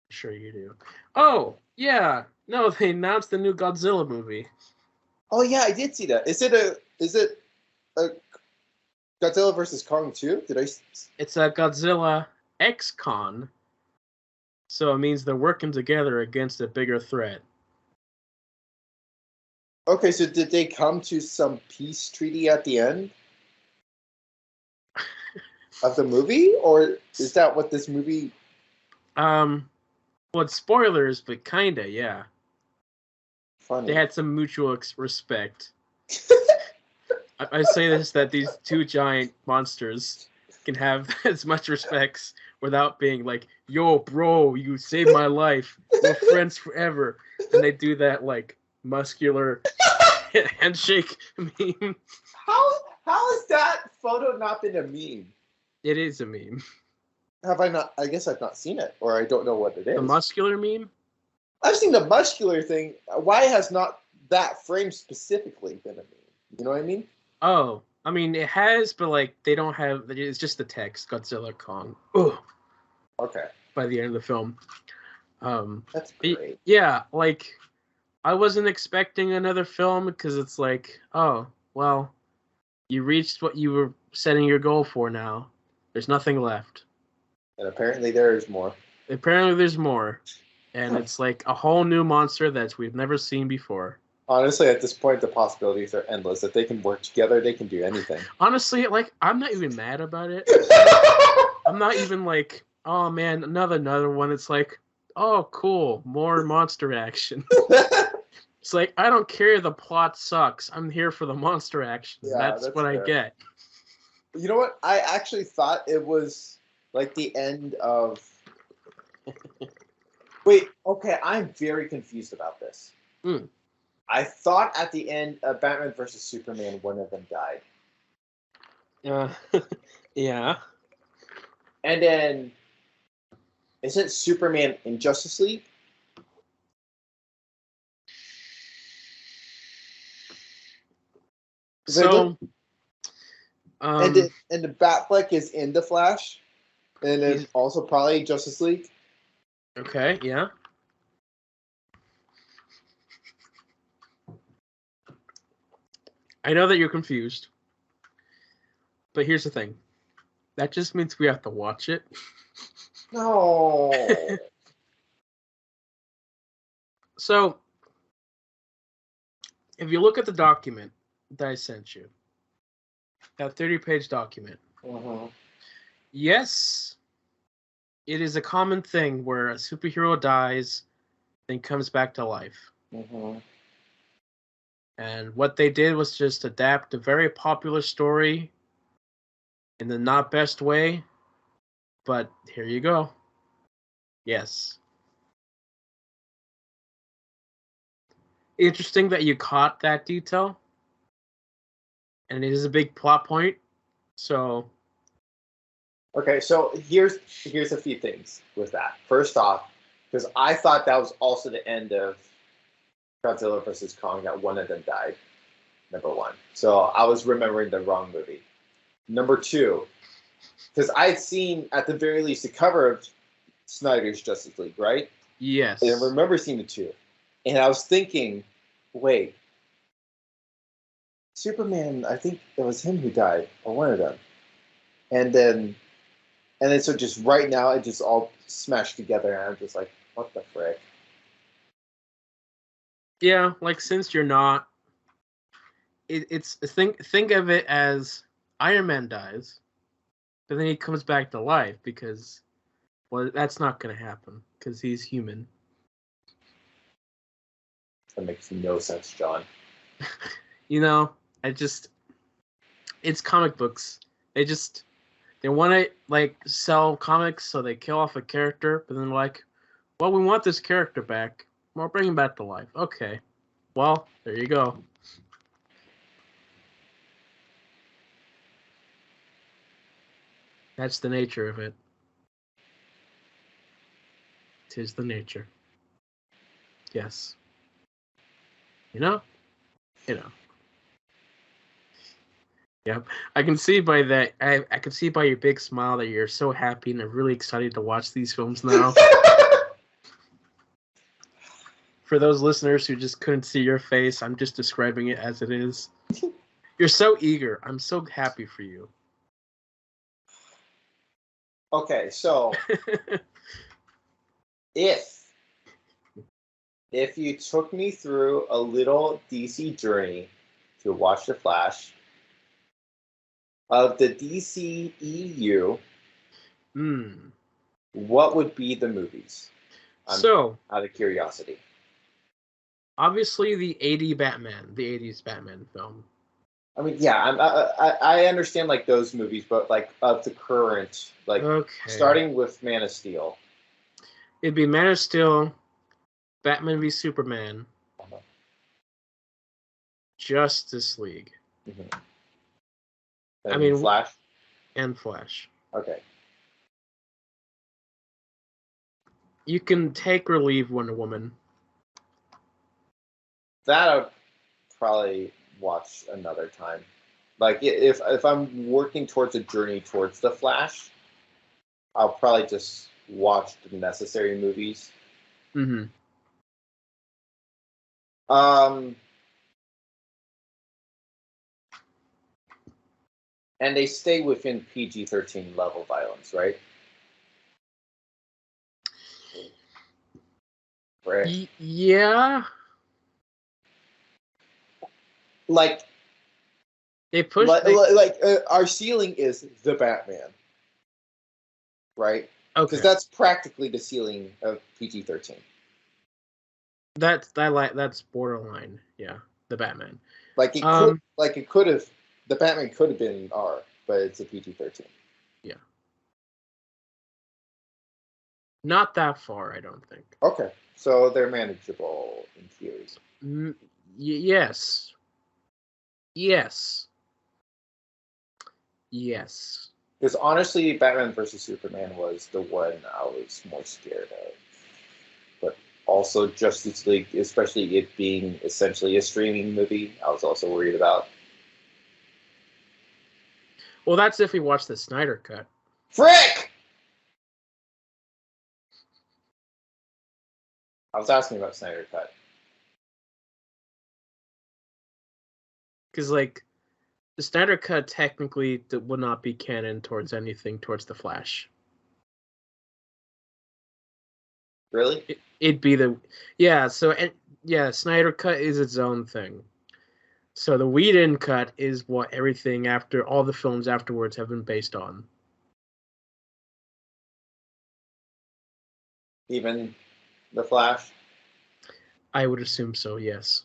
Sure you do. Oh, yeah. No, they announced the new Godzilla movie. Oh yeah, I did see that. Is it a Godzilla versus Kong 2? It's a Godzilla X-Con. So it means they're working together against a bigger threat. Okay, so did they come to some peace treaty at the end of the movie, or is that what this movie? Well, it's spoilers, but kinda, yeah. Funny. They had some mutual respect. I say this that these two giant monsters can have as much respects without being like, yo, bro, you saved my life. We're friends forever. And they do that like muscular handshake meme. How has that photo not been a meme? It is a meme. Have I not? I guess I've not seen it, or I don't know what it is. The muscular meme? I've seen the muscular thing. Why has not that frame specifically been a meme? You know what I mean? Oh, I mean, it has, but like they don't have. It's just the text, Godzilla Kong. Ugh. Okay. By the end of the film. That's great. Yeah, like I wasn't expecting another film because it's like, oh, well, you reached what you were setting your goal for now. There's nothing left. And apparently there is more. Apparently there's more. And it's like a whole new monster that we've never seen before. Honestly, at this point, the possibilities are endless. If they can work together, they can do anything. Honestly, like, I'm not even mad about it. I'm not even like, oh man, another one. It's like, oh, cool, more monster action. It's like, I don't care the plot sucks. I'm here for the monster action. Yeah, that's what fair. I get. You know what? I actually thought it was like the end of Wait, okay, I'm very confused about this. Mm. I thought at the end of Batman versus Superman, one of them died. Yeah. And then, isn't Superman in Justice League? So, and the Batfleck is in the Flash, and then also probably Justice League. Okay, yeah. I know that you're confused, but here's the thing. That just means we have to watch it. No. So, if you look at the document that I sent you, that 30-page document, yes, it is a common thing where a superhero dies, then comes back to life. And what they did was just adapt a very popular story in the not best way, but here you go. Yes. Interesting that you caught that detail. And it is a big plot point. So okay, so here's a few things with that. First off, because I thought that was also the end of Godzilla versus Kong, that one of them died. Number one. So I was remembering the wrong movie. Number two, because I had seen at the very least the cover of Snyder's Justice League, right? yes. And I remember seeing the two. And I was thinking, wait, Superman, I think it was him who died, or one of them. And then so just right now it just all smashed together and I'm just like, what the frick? Yeah, like since you're not it's think of it as Iron Man dies, but then he comes back to life because that's not gonna happen because he's human. That makes no sense, John. It's comic books. They want to like sell comics, so they kill off a character, but then like, well, we want this character back. Well, bring him back to life. Okay. Well, there you go. That's the nature of it. 'Tis the nature. Yes. You know? Yep. I can see by that. I can see by your big smile that you're so happy and really excited to watch these films now. For those listeners who just couldn't see your face, I'm just describing it as it is. You're so eager. I'm so happy for you. Okay, so if you took me through a little DC journey to watch The Flash of the DCEU, what would be the movies? So, out of curiosity. Obviously, the 80s Batman film. I mean, yeah, I understand like those movies, but like of the current, like starting with Man of Steel. It'd be Man of Steel, Batman v Superman, Justice League. I mean, Flash. And Flash. Okay. You can take or leave Wonder Woman. That I'd probably watch another time. Like if I'm working towards a journey towards the Flash, I'll probably just watch the necessary movies. And they stay within PG-13 level violence, right? Right. Yeah. Like they push. Our ceiling is the Batman, right? Okay. Because that's practically the ceiling of PG-13. That's borderline. Yeah, the Batman. Like it could have. The Batman could have been R, but it's a PG-13. Yeah. Not that far, I don't think. Okay, so they're manageable in theory. Yes. Yes. Yes. Because honestly, Batman versus Superman was the one I was more scared of. But also Justice League, especially it being essentially a streaming movie, I was also worried about. Well, that's if we watch the Snyder Cut. Frick! I was asking about Snyder Cut. Because, like, the Snyder Cut technically would not be canon towards anything towards the Flash. Really? It'd be the... Yeah, so... Snyder Cut is its own thing. So the Whedon Cut is what everything after... All the films afterwards have been based on. Even The Flash? I would assume so, yes.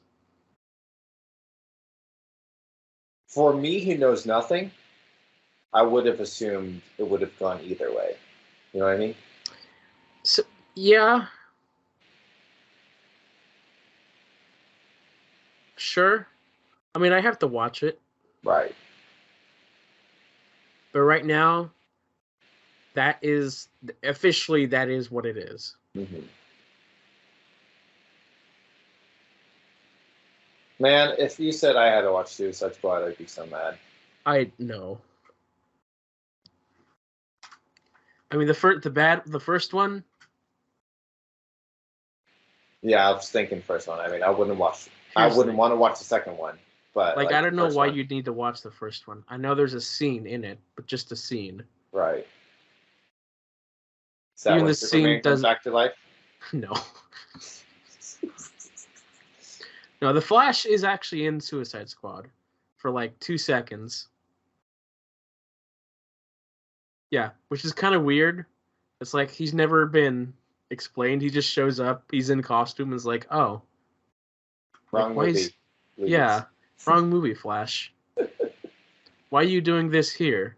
For me, who knows nothing, I would have assumed it would have gone either way. You know what I mean? So, yeah. Sure. I mean, I have to watch it. Right. But right now, that is... Officially, that is what it is. Mm-hmm. Man, if you said I had to watch Suicide Squad, I'd be so mad. I know. I mean, the first one. Yeah, I was thinking first one. I mean, I wouldn't want to watch the second one, but Like I don't know why one. you'd need to watch the first one. I know there's a scene in it, but just a scene. Right. Is that Even when the Superman scene comes doesn't. back to life? No. No, the Flash is actually in Suicide Squad for like 2 seconds. Yeah, which is kind of weird. It's like he's never been explained. He just shows up. He's in costume and is like, oh. Wrong like, movie. Yeah, wrong movie, Flash. Why are you doing this here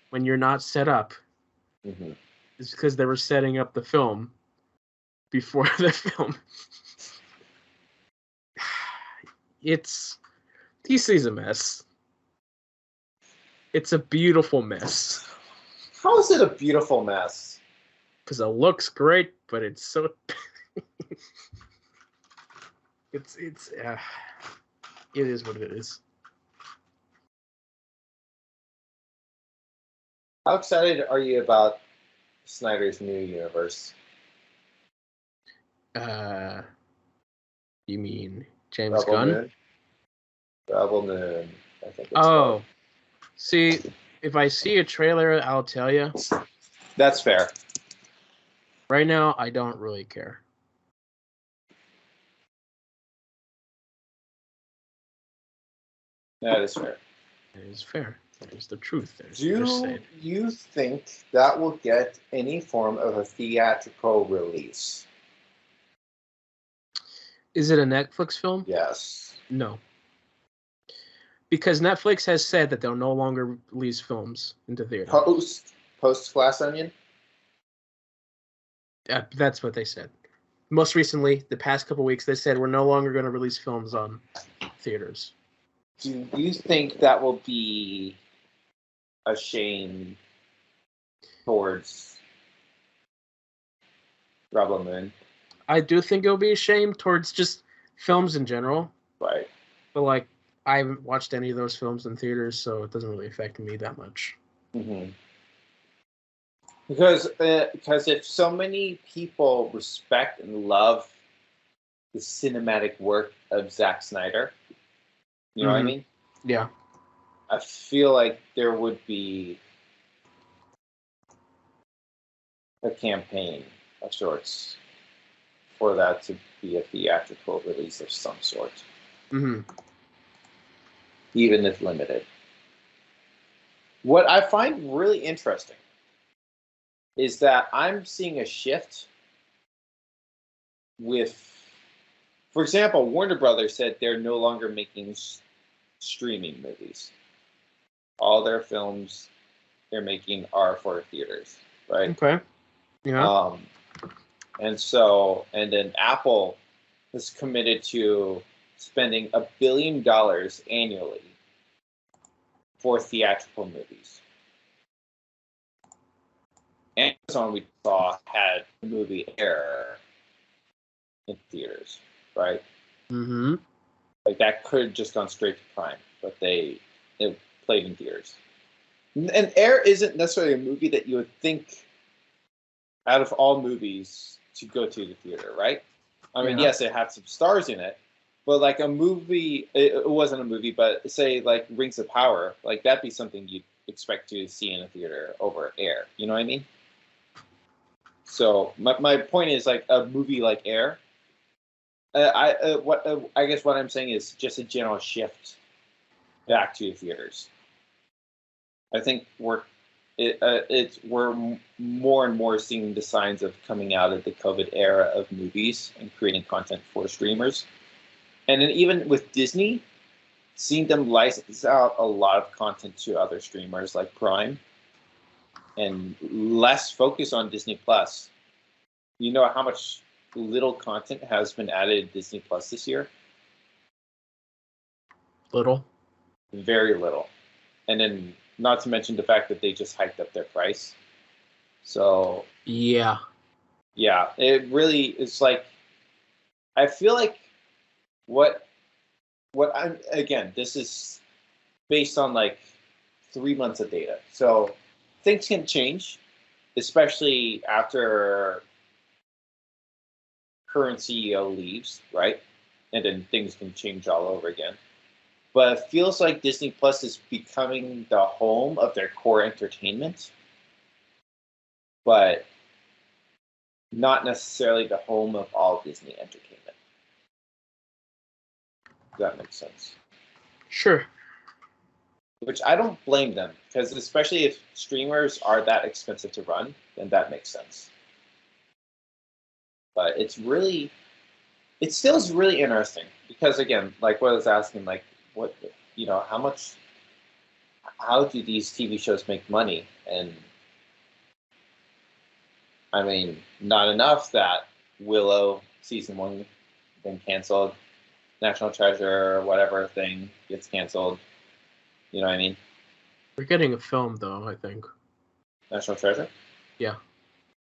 when you're not set up? Mm-hmm. It's because they were setting up the film before the film. DC's a mess. It's a beautiful mess. How is it a beautiful mess? Because it looks great, but it's so... it is what it is. How excited are you about Snyder's new universe? You mean James Rebel Gunn? Moon? Rebel Moon, I think it's called. See, if I see a trailer, I'll tell you. That's fair. Right now, I don't really care. That is fair. That is fair. That is the truth. Do you think that will get any form of a theatrical release? Is it a Netflix film? Yes. No. Because Netflix has said that they'll no longer release films into theater. Post Glass Onion? That's what they said. Most recently, the past couple weeks, they said we're no longer going to release films on theaters. Do you think that will be a shame towards Rebel Moon? I do think it'll be a shame towards just films in general. Right. But, like, I haven't watched any of those films in theaters, so it doesn't really affect me that much. Mm-hmm. Because if so many people respect and love the cinematic work of Zack Snyder, you know what I mean? Yeah. I feel like there would be a campaign of sorts for that to be a theatrical release of some sort. Mm-hmm. Even if limited. What I find really interesting is that I'm seeing a shift with, for example, Warner Brothers said they're no longer making streaming movies. All their films they're making are for theaters, right? Okay. Yeah. And then Apple is committed to spending $1 billion annually for theatrical movies. Amazon, we saw, had the movie Air in theaters, right? Mm-hmm. Like that could have just gone straight to Prime, but it played in theaters. And Air isn't necessarily a movie that you would think, out of all movies, to go to the theater, right? I mean, Yeah. yes, it had some stars in it, but like a movie, it wasn't a movie, but say like Rings of Power, like that'd be something you'd expect to see in a theater over Air. You know what I mean? So my point is, like, a movie like Air. I guess what I'm saying is just a general shift back to the theaters. I think we're more and more seeing the signs of coming out of the COVID era of movies and creating content for streamers. And then even with Disney, seeing them license out a lot of content to other streamers like Prime and less focus on Disney Plus. You know how much little content has been added to Disney Plus this year? Little. Very little. And then not to mention the fact that they just hiked up their price. So yeah, it really is like, I feel like what I'm, again, this is based on like 3 months of data. So things can change, especially after current CEO leaves, right? And then things can change all over again. But it feels like Disney Plus is becoming the home of their core entertainment, but not necessarily the home of all Disney entertainment. If that makes sense. sure. Which I don't blame them, because especially if streamers are that expensive to run, then that makes sense. But it still is really interesting, because again, like what I was asking, like what, how do these TV shows make money? And I mean, not enough that Willow season 1 been canceled, National Treasure or whatever thing gets canceled. You know what I mean? We're getting a film though, I think. National Treasure? Yeah.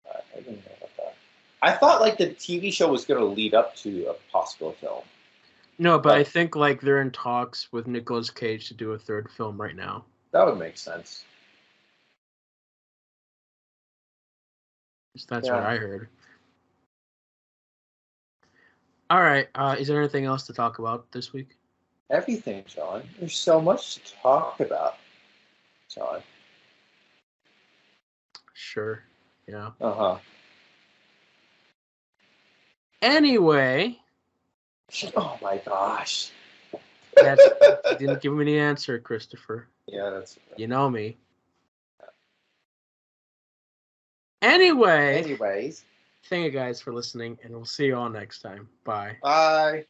I didn't know about that. I thought like the TV show was going to lead up to a possible film. No, but I think like they're in talks with Nicolas Cage to do a third film right now. That would make sense. That's what I heard. All right. Is there anything else to talk about this week? Everything, John. There's so much to talk about, John. Sure. Yeah. Uh-huh. Anyway. Oh my gosh. You didn't give me the answer, Christopher. Yeah, that's... You know me. Anyways. Anyways. Thank you guys for listening, and we'll see you all next time. Bye. Bye.